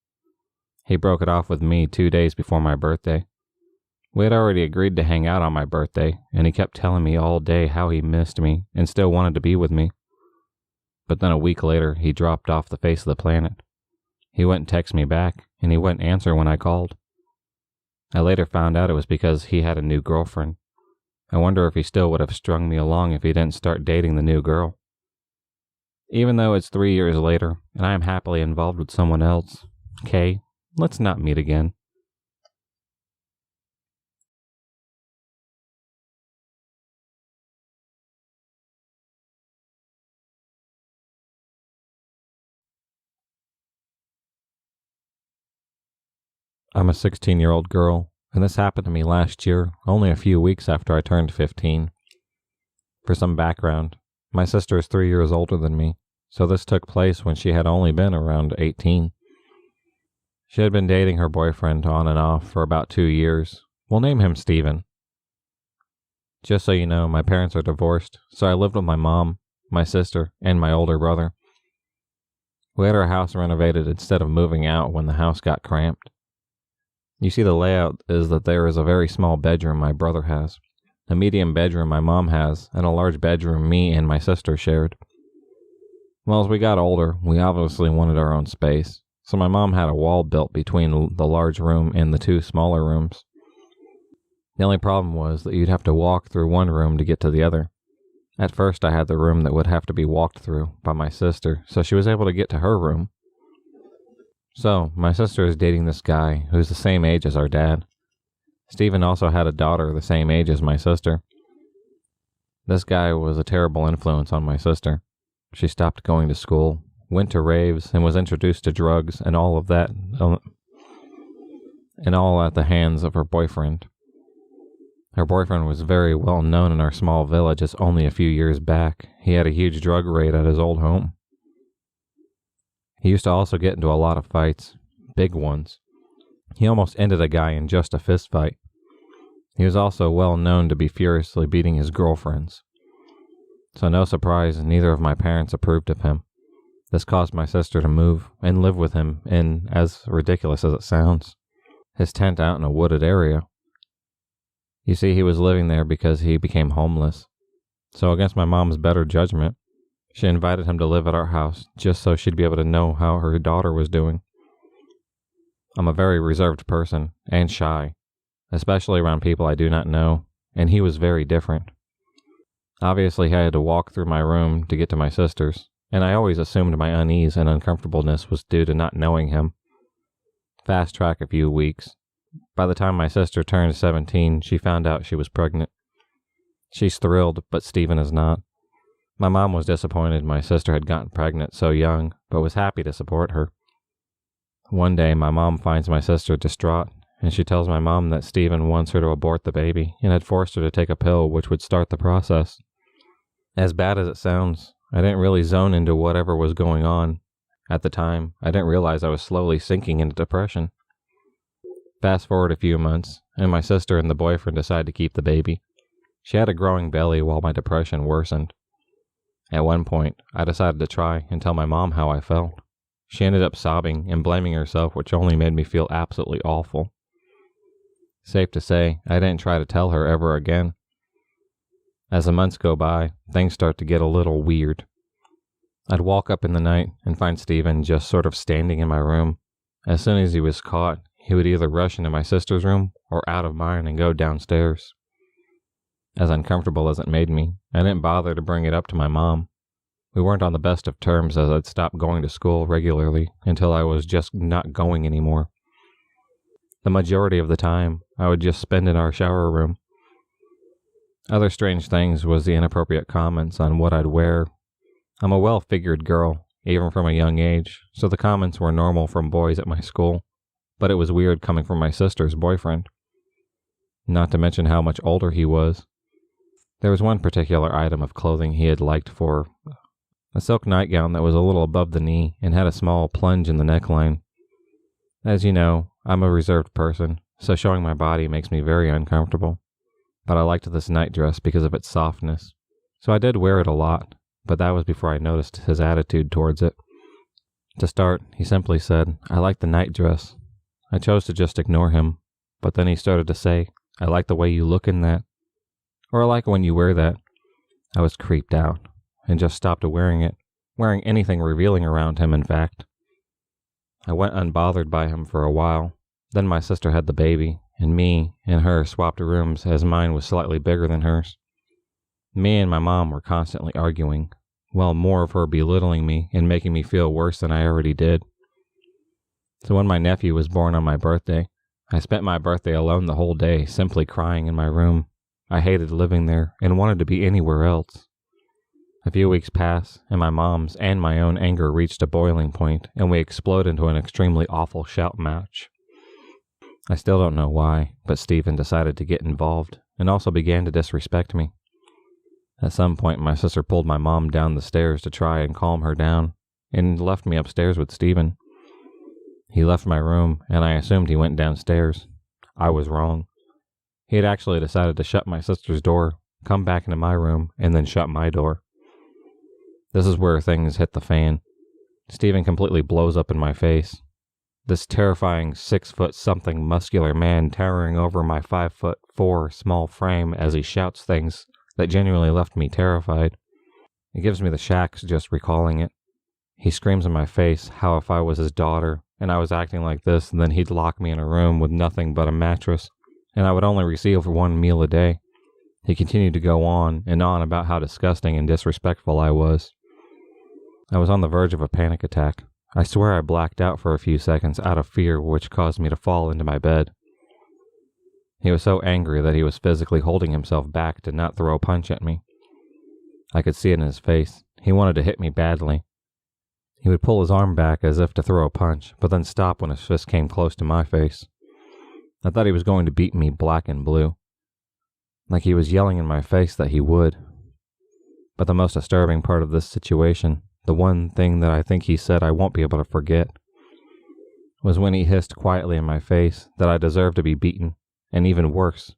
He broke it off with me 2 days before my birthday. We had already agreed to hang out on my birthday, and he kept telling me all day how he missed me and still wanted to be with me. But then a week later, he dropped off the face of the planet. He wouldn't text me back, and he wouldn't answer when I called. I later found out it was because he had a new girlfriend. I wonder if he still would have strung me along if he didn't start dating the new girl. Even though it's 3 years later, and I am happily involved with someone else, Kay, let's not meet again. I'm a 16-year-old girl, and this happened to me last year, only a few weeks after I turned 15. For some background, my sister is 3 years older than me, so this took place when she had only been around 18. She had been dating her boyfriend on and off for about 2 years. We'll name him Steven. Just so you know, my parents are divorced, so I lived with my mom, my sister, and my older brother. We had our house renovated instead of moving out when the house got cramped. You see, the layout is that there is a very small bedroom my brother has, a medium bedroom my mom has, and a large bedroom me and my sister shared. Well, as we got older, we obviously wanted our own space, so my mom had a wall built between the large room and the 2 smaller rooms. The only problem was that you'd have to walk through one room to get to the other. At first, I had the room that would have to be walked through by my sister, so she was able to get to her room. So, my sister is dating this guy who's the same age as our dad. Stephen also had a daughter the same age as my sister. This guy was a terrible influence on my sister. She stopped going to school, went to raves, and was introduced to drugs and all of that, and all at the hands of her boyfriend. Her boyfriend was very well known in our small village as only a few years back. He had a huge drug raid at his old home. He used to also get into a lot of fights, big ones. He almost ended a guy in just a fist fight. He was also well known to be furiously beating his girlfriends. So no surprise, neither of my parents approved of him. This caused my sister to move and live with him in, as ridiculous as it sounds, his tent out in a wooded area. You see, he was living there because he became homeless. So against my mom's better judgment, she invited him to live at our house just so she'd be able to know how her daughter was doing. I'm a very reserved person and shy, especially around people I do not know, and he was very different. Obviously, I had to walk through my room to get to my sister's, and I always assumed my unease and uncomfortableness was due to not knowing him. Fast track a few weeks. By the time my sister turned 17, she found out she was pregnant. She's thrilled, but Stephen is not. My mom was disappointed my sister had gotten pregnant so young, but was happy to support her. One day, my mom finds my sister distraught, and she tells my mom that Stephen wants her to abort the baby and had forced her to take a pill which would start the process. As bad as it sounds, I didn't really zone into whatever was going on. At the time, I didn't realize I was slowly sinking into depression. Fast forward a few months, and my sister and the boyfriend decide to keep the baby. She had a growing belly while my depression worsened. At one point, I decided to try and tell my mom how I felt. She ended up sobbing and blaming herself, which only made me feel absolutely awful. Safe to say, I didn't try to tell her ever again. As the months go by, things start to get a little weird. I'd walk up in the night and find Stephen just sort of standing in my room. As soon as he was caught, he would either rush into my sister's room or out of mine and go downstairs. As uncomfortable as it made me, I didn't bother to bring it up to my mom. We weren't on the best of terms as I'd stopped going to school regularly until I was just not going anymore. The majority of the time, I would just spend in our shower room. Other strange things was the inappropriate comments on what I'd wear. I'm a well-figured girl, even from a young age, so the comments were normal from boys at my school, but it was weird coming from my sister's boyfriend. not to mention how much older he was. There was one particular item of clothing he had liked for a silk nightgown that was a little above the knee and had a small plunge in the neckline. As you know, I'm a reserved person, so showing my body makes me very uncomfortable. But I liked this nightdress because of its softness, so I did wear it a lot, but that was before I noticed his attitude towards it. To start, he simply said, "I like the nightdress." I chose to just ignore him, but then he started to say, "I like the way you look in that," or "I like when you wear that." I was creeped out, and just stopped wearing it, wearing anything revealing around him, in fact. I went unbothered by him for a while. Then my sister had the baby, and me and her swapped rooms as mine was slightly bigger than hers. Me and my mom were constantly arguing, well, more of her belittling me and making me feel worse than I already did. So when my nephew was born on my birthday, I spent my birthday alone the whole day, simply crying in my room. I hated living there and wanted to be anywhere else. A few weeks passed, and my mom's and my own anger reached a boiling point, and we exploded into an extremely awful shout match. I still don't know why, but Stephen decided to get involved and also began to disrespect me. At some point, my sister pulled my mom down the stairs to try and calm her down, and left me upstairs with Stephen. He left my room, and I assumed he went downstairs. I was wrong. He had actually decided to shut my sister's door, come back into my room, and then shut my door. This is where things hit the fan. Stephen completely blows up in my face. This terrifying 6-foot-something muscular man towering over my 5'4" small frame as he shouts things that genuinely left me terrified. It gives me the shacks just recalling it. He screams in my face how if I was his daughter and I was acting like this, then he'd lock me in a room with nothing but a mattress, and I would only receive one meal a day. He continued to go on and on about how disgusting and disrespectful I was. I was on the verge of a panic attack. I swear I blacked out for a few seconds out of fear, which caused me to fall into my bed. He was so angry that he was physically holding himself back to not throw a punch at me. I could see it in his face. He wanted to hit me badly. He would pull his arm back as if to throw a punch, but then stop when his fist came close to my face. I thought he was going to beat me black and blue, like he was yelling in my face that he would. But the most disturbing part of this situation, the one thing that I think he said I won't be able to forget, was when he hissed quietly in my face that I deserved to be beaten, and even worse.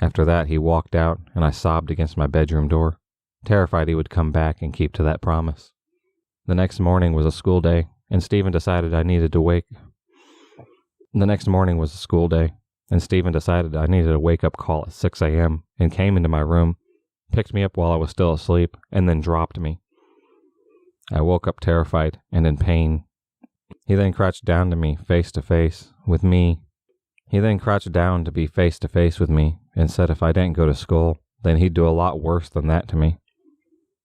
After that, he walked out, and I sobbed against my bedroom door, terrified he would come back and keep to that promise. The next morning was a school day, and Stephen decided I needed a wake-up call at 6 a.m. and came into my room, picked me up while I was still asleep, and then dropped me. I woke up terrified and in pain. He then crouched down to be face to face with me and said if I didn't go to school, then he'd do a lot worse than that to me.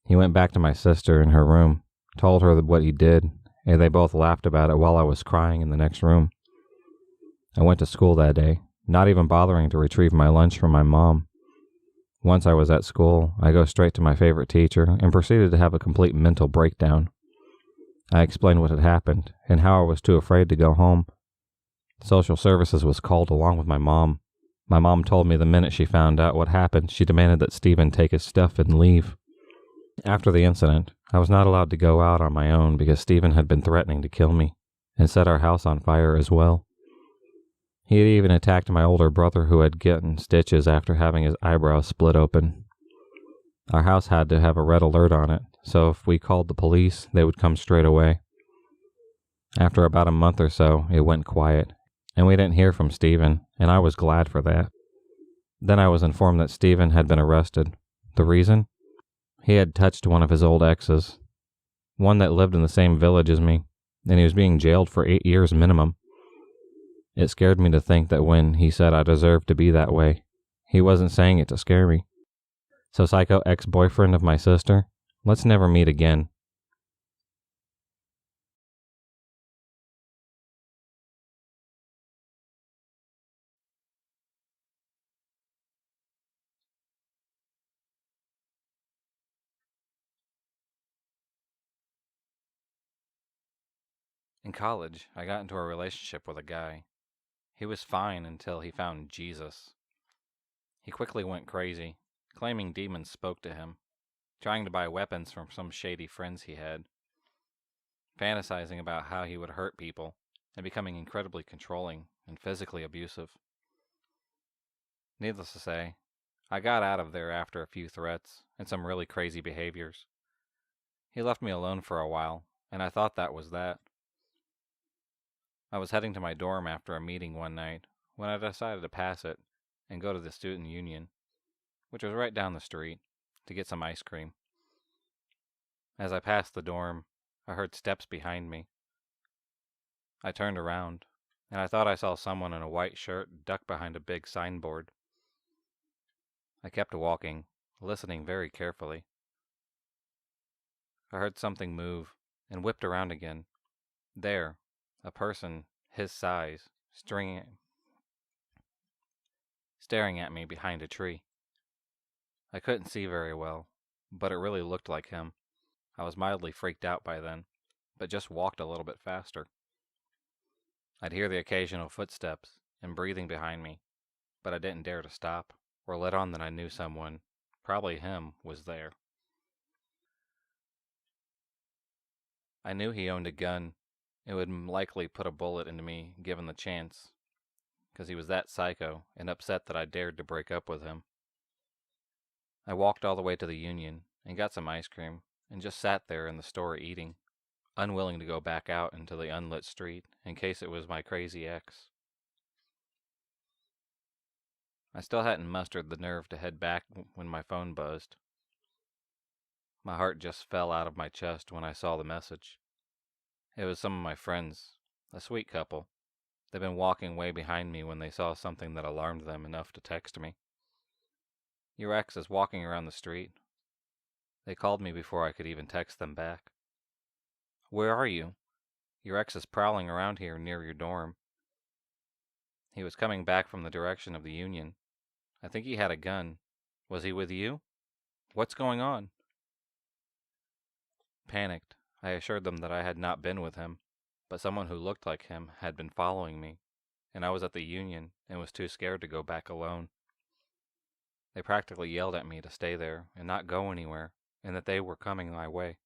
He went back to my sister in her room, told her what he did, and they both laughed about it while I was crying in the next room. I went to school that day, not even bothering to retrieve my lunch from my mom. Once I was at school, I go straight to my favorite teacher and proceeded to have a complete mental breakdown. I explained what had happened and how I was too afraid to go home. Social services was called along with my mom. My mom told me the minute she found out what happened, she demanded that Stephen take his stuff and leave. After the incident, I was not allowed to go out on my own because Stephen had been threatening to kill me and set our house on fire as well. He had even attacked my older brother who had gotten stitches after having his eyebrows split open. Our house had to have a red alert on it, so if we called the police, they would come straight away. After about a month or so, it went quiet, and we didn't hear from Stephen, and I was glad for that. Then I was informed that Stephen had been arrested. The reason? He had touched one of his old exes, one that lived in the same village as me, and he was being jailed for 8 years minimum. It scared me to think that when he said I deserved to be that way, he wasn't saying it to scare me. So psycho ex-boyfriend of my sister, let's never meet again. In college, I got into a relationship with a guy. He was fine until he found Jesus. He quickly went crazy, claiming demons spoke to him, trying to buy weapons from some shady friends he had, fantasizing about how he would hurt people, and becoming incredibly controlling and physically abusive. Needless to say, I got out of there after a few threats and some really crazy behaviors. He left me alone for a while, and I thought that was that. I was heading to my dorm after a meeting one night when I decided to pass it and go to the student union, which was right down the street, to get some ice cream. As I passed the dorm, I heard steps behind me. I turned around, and I thought I saw someone in a white shirt duck behind a big signboard. I kept walking, listening very carefully. I heard something move and whipped around again. There, a person his size, staring at me behind a tree. I couldn't see very well, but it really looked like him. I was mildly freaked out by then, but just walked a little bit faster. I'd hear the occasional footsteps and breathing behind me, but I didn't dare to stop or let on that I knew someone, probably him, was there. I knew he owned a gun and would likely put a bullet into me given the chance, because he was that psycho and upset that I dared to break up with him. I walked all the way to the Union and got some ice cream and just sat there in the store eating, unwilling to go back out into the unlit street in case it was my crazy ex. I still hadn't mustered the nerve to head back when my phone buzzed. My heart just fell out of my chest when I saw the message. It was some of my friends, a sweet couple. They'd been walking way behind me when they saw something that alarmed them enough to text me. "Your ex is walking around the street." They called me before I could even text them back. "Where are you? Your ex is prowling around here near your dorm. He was coming back from the direction of the Union. I think he had a gun. Was he with you? What's going on?" Panicked, I assured them that I had not been with him, but someone who looked like him had been following me, and I was at the Union and was too scared to go back alone. They practically yelled at me to stay there and not go anywhere, and that they were coming my way.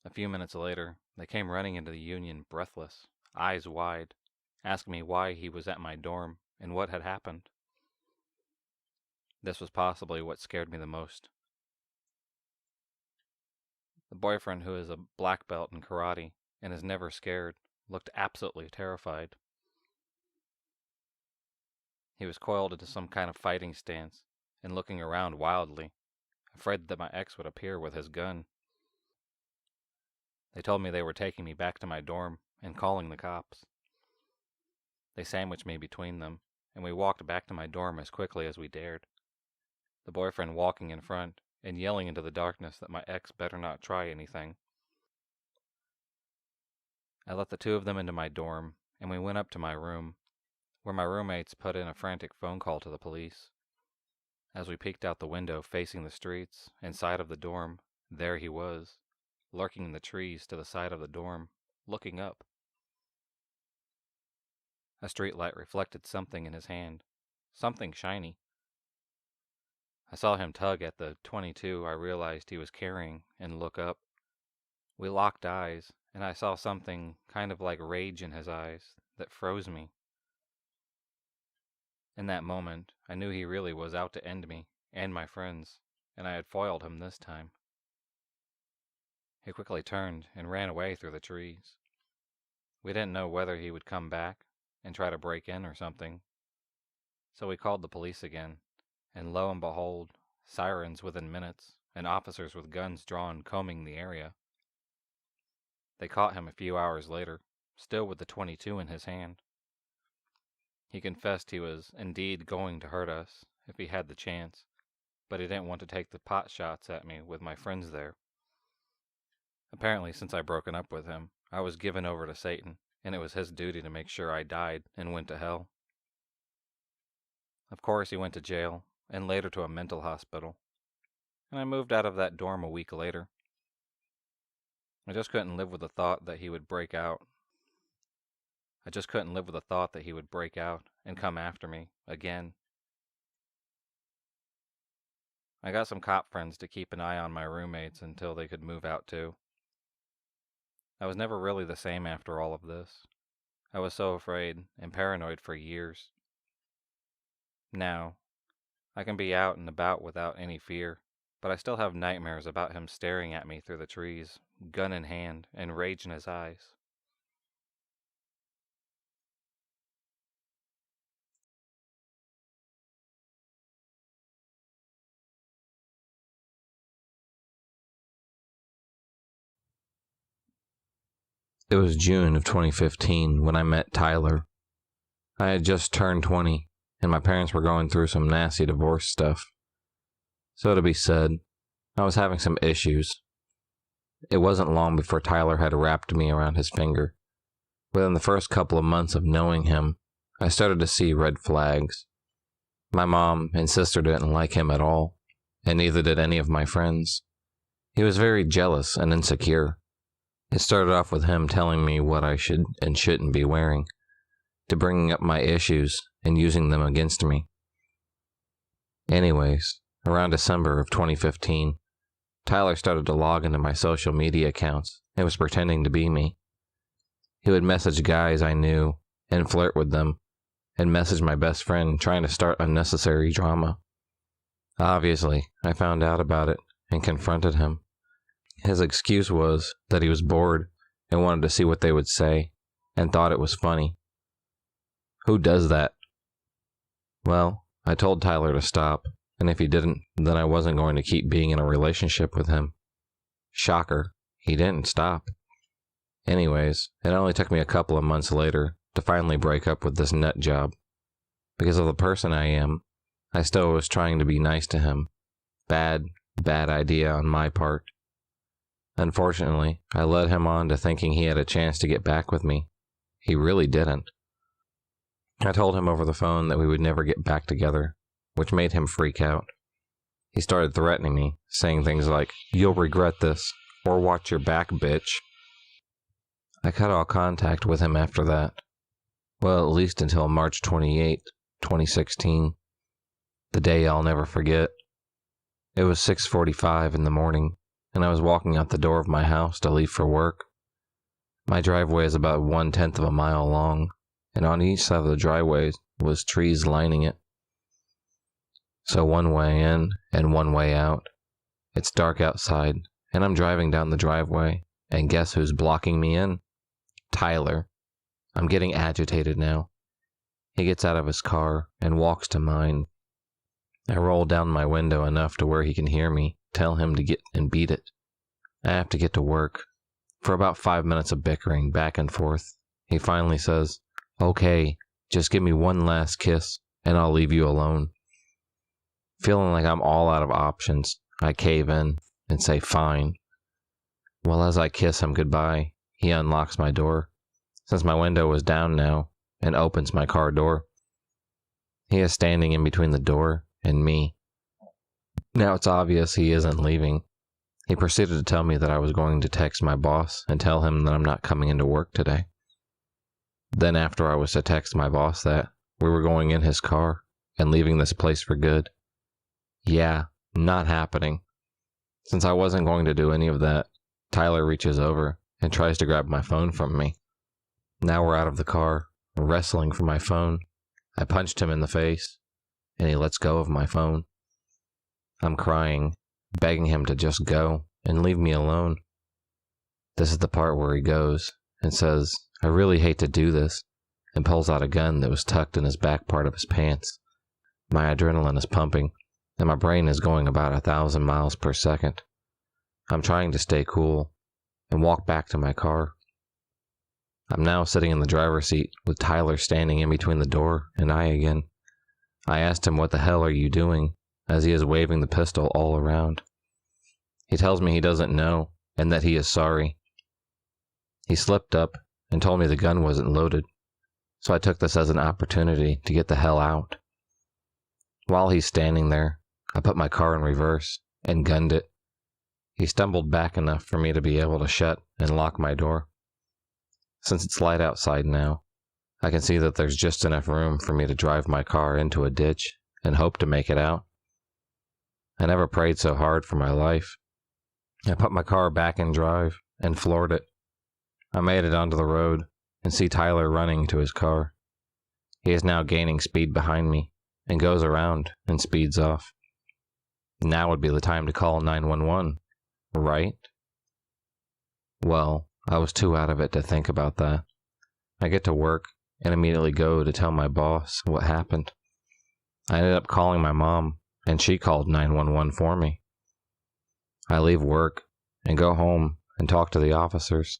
A few minutes later, they came running into the Union breathless, eyes wide, asking me why he was at my dorm and what had happened. This was possibly what scared me the most. The boyfriend, who is a black belt in karate and is never scared, looked absolutely terrified. He was coiled into some kind of fighting stance and looking around wildly, afraid that my ex would appear with his gun. They told me they were taking me back to my dorm and calling the cops. They sandwiched me between them, and we walked back to my dorm as quickly as we dared, the boyfriend walking in front and yelling into the darkness that my ex better not try anything. I let the two of them into my dorm, and we went up to my room, where my roommates put in a frantic phone call to the police. As we peeked out the window facing the streets and side of the dorm, there he was, lurking in the trees to the side of the dorm, looking up. A streetlight reflected something in his hand, something shiny. I saw him tug at the .22 I realized he was carrying and look up. We locked eyes, and I saw something kind of like rage in his eyes that froze me. In that moment, I knew he really was out to end me and my friends, and I had foiled him this time. He quickly turned and ran away through the trees. We didn't know whether he would come back and try to break in or something, so we called the police again, and lo and behold, sirens within minutes and officers with guns drawn combing the area. They caught him a few hours later, still with the .22 in his hand. He confessed he was indeed going to hurt us if he had the chance, but he didn't want to take the pot shots at me with my friends there. Apparently, since I'd broken up with him, I was given over to Satan, and it was his duty to make sure I died and went to hell. Of course, he went to jail, and later to a mental hospital, and I moved out of that dorm a week later. I just couldn't live with the thought that he would break out. I just couldn't live with the thought that he would break out and come after me again. I got some cop friends to keep an eye on my roommates until they could move out too. I was never really the same after all of this. I was so afraid and paranoid for years. Now, I can be out and about without any fear, but I still have nightmares about him staring at me through the trees, gun in hand, and rage in his eyes. It was June of 2015 when I met Tyler. I had just turned 20, and my parents were going through some nasty divorce stuff. So to be said, I was having some issues. It wasn't long before Tyler had wrapped me around his finger. Within the first couple of months of knowing him, I started to see red flags. My mom and sister didn't like him at all, and neither did any of my friends. He was very jealous and insecure. It started off with him telling me what I should and shouldn't be wearing, to bringing up my issues and using them against me. Anyways, around December of 2015, Tyler started to log into my social media accounts and was pretending to be me. He would message guys I knew and flirt with them, and message my best friend trying to start unnecessary drama. Obviously, I found out about it and confronted him. His excuse was that he was bored and wanted to see what they would say, and thought it was funny. Who does that? Well, I told Tyler to stop, and if he didn't, then I wasn't going to keep being in a relationship with him. Shocker, he didn't stop. Anyways, it only took me a couple of months later to finally break up with this nut job. Because of the person I am, I still was trying to be nice to him. Bad idea on my part. Unfortunately, I led him on to thinking he had a chance to get back with me. He really didn't. I told him over the phone that we would never get back together, which made him freak out. He started threatening me, saying things like, "You'll regret this," or "Watch your back, bitch." I cut all contact with him after that. Well, at least until March 28, 2016. The day I'll never forget. It was 6:45 in the morning, and I was walking out the door of my house to leave for work. My driveway is about 1/10 of a mile long, and on each side of the driveway was trees lining it. So one way in and one way out. It's dark outside, and I'm driving down the driveway, and guess who's blocking me in? Tyler. I'm getting agitated now. He gets out of his car and walks to mine. I roll down my window enough to where he can hear me, tell him to get and beat it. I have to get to work. For about 5 minutes of bickering back and forth, he finally says, "Okay, just give me one last kiss, and I'll leave you alone." Feeling like I'm all out of options, I cave in and say fine. Well, as I kiss him goodbye, he unlocks my door, since my window was down now, and opens my car door. He is standing in between the door and me. Now it's obvious he isn't leaving. He proceeded to tell me that I was going to text my boss and tell him that I'm not coming into work today. Then after I was to text my boss that we were going in his car and leaving this place for good. Yeah, not happening. Since I wasn't going to do any of that, Tyler reaches over and tries to grab my phone from me. Now we're out of the car, wrestling for my phone. I punched him in the face, and he lets go of my phone. I'm crying, begging him to just go and leave me alone. This is the part where he goes and says, "I really hate to do this," and pulls out a gun that was tucked in his back part of his pants. My adrenaline is pumping, and my brain is going about 1,000 miles per second. I'm trying to stay cool and walk back to my car. I'm now sitting in the driver's seat with Tyler standing in between the door and I again. I asked him, "What the hell are you doing?" as he is waving the pistol all around. He tells me he doesn't know and that he is sorry. He slipped up and told me the gun wasn't loaded, so I took this as an opportunity to get the hell out. While he's standing there, I put my car in reverse and gunned it. He stumbled back enough for me to be able to shut and lock my door. Since it's light outside now, I can see that there's just enough room for me to drive my car into a ditch and hope to make it out. I never prayed so hard for my life. I put my car back in drive and floored it. I made it onto the road and see Tyler running to his car. He is now gaining speed behind me and goes around and speeds off. Now would be the time to call 911, right? Well, I was too out of it to think about that. I get to work and immediately go to tell my boss what happened. I ended up calling my mom, and she called 911 for me. I leave work and go home and talk to the officers.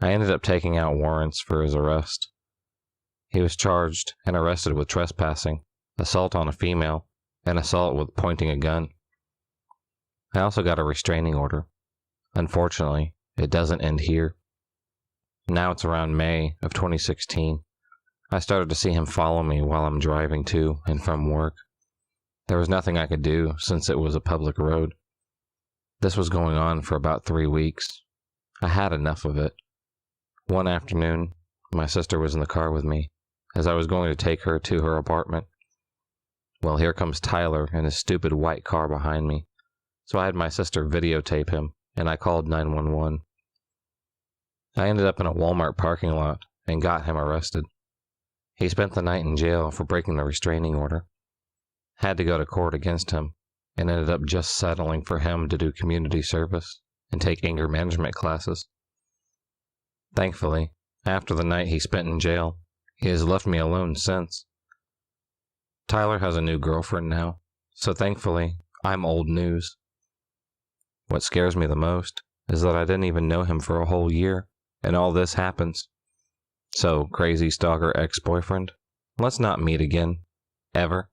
I ended up taking out warrants for his arrest. He was charged and arrested with trespassing, assault on a female, and assault with pointing a gun. I also got a restraining order. Unfortunately, it doesn't end here. Now it's around May of 2016. I started to see him follow me while I'm driving to and from work. There was nothing I could do since it was a public road. This was going on for about 3 weeks. I had enough of it. One afternoon, my sister was in the car with me as I was going to take her to her apartment. Well, here comes Tyler in his stupid white car behind me. So I had my sister videotape him, and I called 911. I ended up in a Walmart parking lot and got him arrested. He spent the night in jail for breaking the restraining order. Had to go to court against him, and ended up just settling for him to do community service and take anger management classes. Thankfully, after the night he spent in jail, he has left me alone since. Tyler has a new girlfriend now, so thankfully, I'm old news. What scares me the most is that I didn't even know him for a whole year, and all this happens. So, crazy stalker ex-boyfriend, let's not meet again. Ever.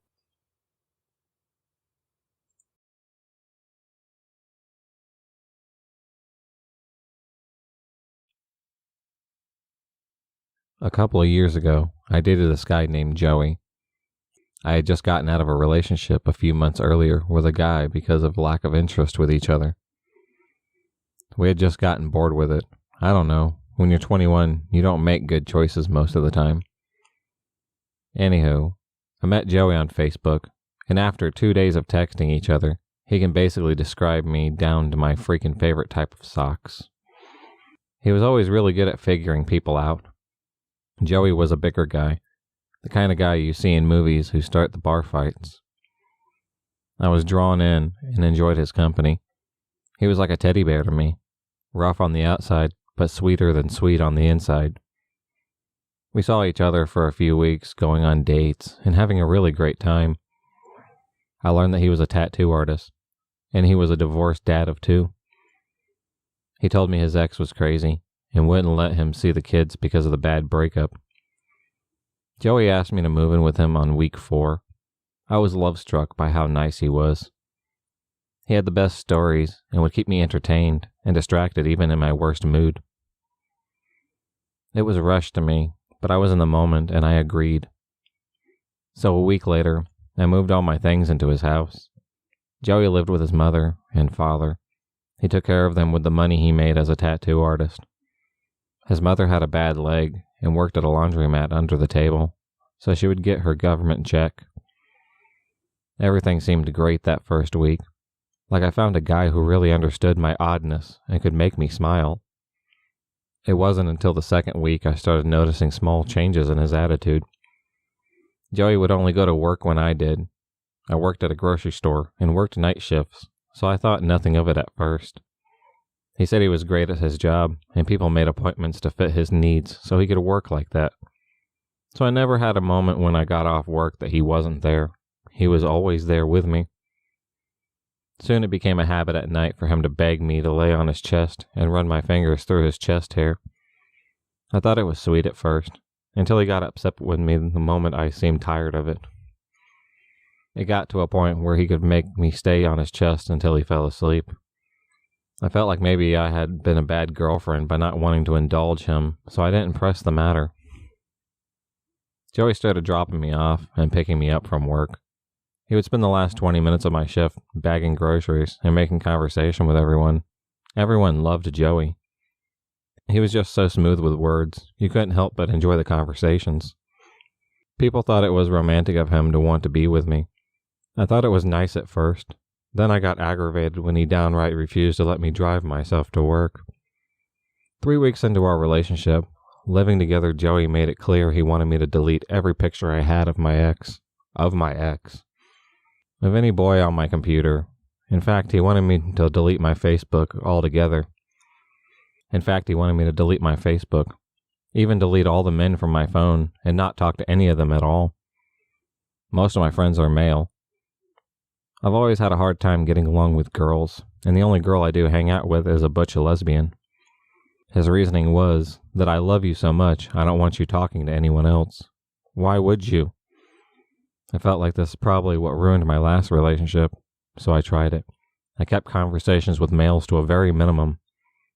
A couple of years ago, I dated this guy named Joey. I had just gotten out of a relationship a few months earlier with a guy because of lack of interest with each other. We had just gotten bored with it. I don't know. When you're 21, you don't make good choices most of the time. Anywho, I met Joey on Facebook, and after 2 days of texting each other, he can basically describe me down to my freaking favorite type of socks. He was always really good at figuring people out. Joey was a bigger guy, the kind of guy you see in movies who start the bar fights. I was drawn in and enjoyed his company. He was like a teddy bear to me, rough on the outside, but sweeter than sweet on the inside. We saw each other for a few weeks, going on dates and having a really great time. I learned that he was a tattoo artist, and he was a divorced dad of 2. He told me his ex was crazy and wouldn't let him see the kids because of the bad breakup. Joey asked me to move in with him on week 4. I was love-struck by how nice he was. He had the best stories and would keep me entertained and distracted even in my worst mood. It was rushed to me, but I was in the moment and I agreed. So a week later, I moved all my things into his house. Joey lived with his mother and father. He took care of them with the money he made as a tattoo artist. His mother had a bad leg and worked at a laundromat under the table, so she would get her government check. Everything seemed great that first week. Like I found a guy who really understood my oddness and could make me smile. It wasn't until the second week I started noticing small changes in his attitude. Joey would only go to work when I did. I worked at a grocery store and worked night shifts, so I thought nothing of it at first. He said he was great at his job, and people made appointments to fit his needs so he could work like that. So I never had a moment when I got off work that he wasn't there. He was always there with me. Soon it became a habit at night for him to beg me to lay on his chest and run my fingers through his chest hair. I thought it was sweet at first, until he got upset with me the moment I seemed tired of it. It got to a point where he could make me stay on his chest until he fell asleep. I felt like maybe I had been a bad girlfriend by not wanting to indulge him, so I didn't press the matter. Joey started dropping me off and picking me up from work. He would spend the last 20 minutes of my shift bagging groceries and making conversation with everyone. Everyone loved Joey. He was just so smooth with words, you couldn't help but enjoy the conversations. People thought it was romantic of him to want to be with me. I thought it was nice at first. Then I got aggravated when he downright refused to let me drive myself to work. 3 weeks into our relationship, living together, Joey made it clear he wanted me to delete every picture I had of my ex. Of any boy on my computer. In fact, he wanted me to delete my Facebook altogether. Even delete all the men from my phone and not talk to any of them at all. Most of my friends are male. I've always had a hard time getting along with girls, and the only girl I do hang out with is a butch lesbian. His reasoning was that I love you so much, I don't want you talking to anyone else. Why would you? I felt like this is probably what ruined my last relationship, so I tried it. I kept conversations with males to a very minimum.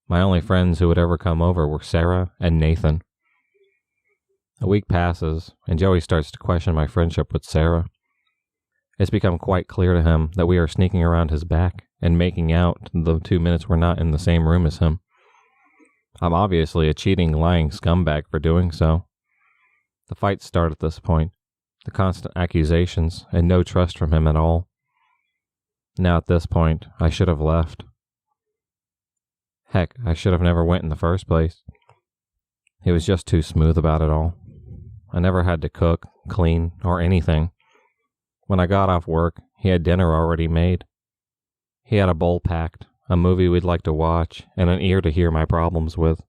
My only friends who would ever come over were Sarah and Nathan. A week passes, and Joey starts to question my friendship with Sarah. It's become quite clear to him that we are sneaking around his back and making out the 2 minutes we're not in the same room as him. I'm obviously a cheating, lying scumbag for doing so. The fights start at this point, the constant accusations, and no trust from him at all. Now at this point, I should have left. Heck, I should have never went in the first place. He was just too smooth about it all. I never had to cook, clean, or anything. When I got off work, he had dinner already made. He had a bowl packed, a movie we'd like to watch, and an ear to hear my problems with.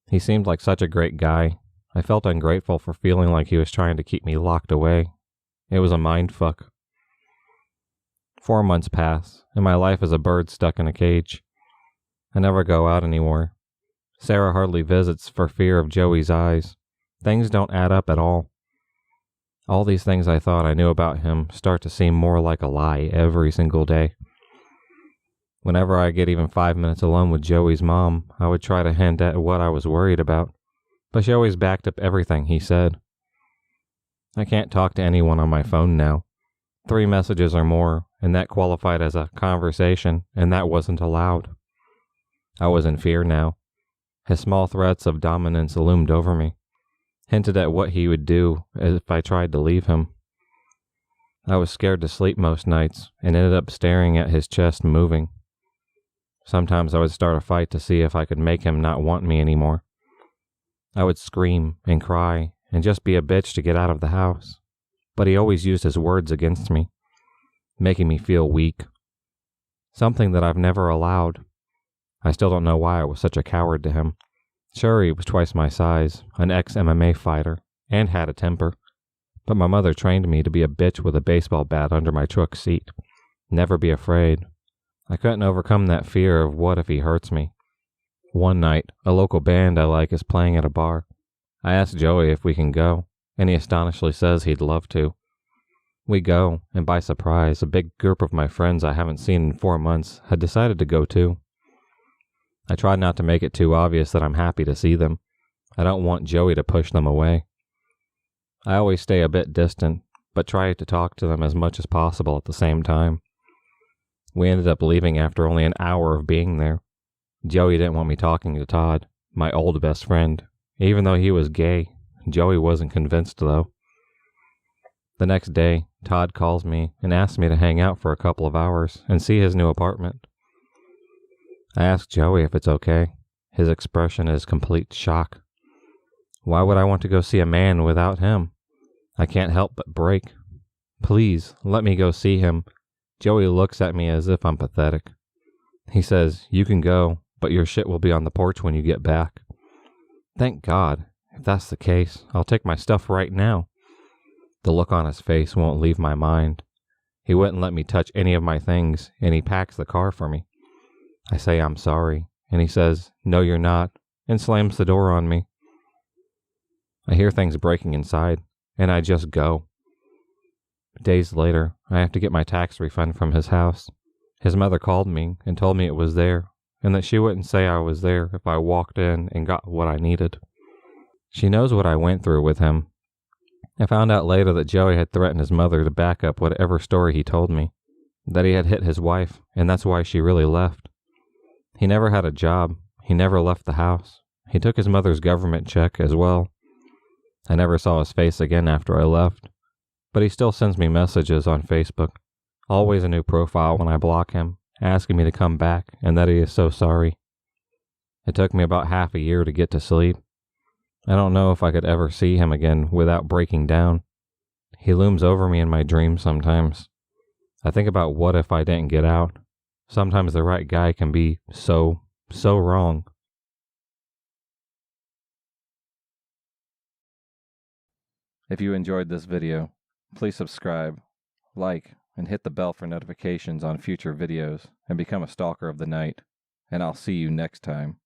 He seemed like such a great guy. I felt ungrateful for feeling like he was trying to keep me locked away. It was a mind fuck. 4 months pass, and my life is a bird stuck in a cage. I never go out anymore. Sarah hardly visits for fear of Joey's eyes. Things don't add up at all. All these things I thought I knew about him start to seem more like a lie every single day. Whenever I get even 5 minutes alone with Joey's mom, I would try to hint at what I was worried about, but she always backed up everything he said. I can't talk to anyone on my phone now. 3 messages or more, and that qualified as a conversation, and that wasn't allowed. I was in fear now. His small threats of dominance loomed over me, hinted at what he would do if I tried to leave him. I was scared to sleep most nights, and ended up staring at his chest moving. Sometimes I would start a fight to see if I could make him not want me anymore. I would scream and cry and just be a bitch to get out of the house. But he always used his words against me, making me feel weak. Something that I've never allowed. I still don't know why I was such a coward to him. Sure, he was twice my size, an ex-MMA fighter, and had a temper. But my mother trained me to be a bitch with a baseball bat under my truck seat. Never be afraid. I couldn't overcome that fear of what if he hurts me. One night, a local band I like is playing at a bar. I asked Joey if we can go, and he astonishingly says he'd love to. We go, and by surprise, a big group of my friends I haven't seen in 4 months had decided to go too. I tried not to make it too obvious that I'm happy to see them. I don't want Joey to push them away. I always stay a bit distant, but try to talk to them as much as possible at the same time. We ended up leaving after only an hour of being there. Joey didn't want me talking to Todd, my old best friend. Even though he was gay, Joey wasn't convinced though. The next day, Todd calls me and asks me to hang out for a couple of hours and see his new apartment. I ask Joey if it's okay. His expression is complete shock. Why would I want to go see a man without him? I can't help but break. Please, let me go see him. Joey looks at me as if I'm pathetic. He says, "You can go, but your shit will be on the porch when you get back." Thank God. If that's the case, I'll take my stuff right now. The look on his face won't leave my mind. He wouldn't let me touch any of my things, and he packs the car for me. I say I'm sorry, and he says, "No, you're not," and slams the door on me. I hear things breaking inside, and I just go. Days later, I have to get my tax refund from his house. His mother called me and told me it was there, and that she wouldn't say I was there if I walked in and got what I needed. She knows what I went through with him. I found out later that Joey had threatened his mother to back up whatever story he told me, that he had hit his wife, and that's why she really left. He never had a job. He never left the house. He took his mother's government check as well. I never saw his face again after I left, but he still sends me messages on Facebook. Always a new profile when I block him, asking me to come back and that he is so sorry. It took me about half a year to get to sleep. I don't know if I could ever see him again without breaking down. He looms over me in my dreams sometimes. I think about what if I didn't get out. Sometimes the right guy can be so wrong. If you enjoyed this video, please subscribe, like, and hit the bell for notifications on future videos and become a stalker of the night. And I'll see you next time.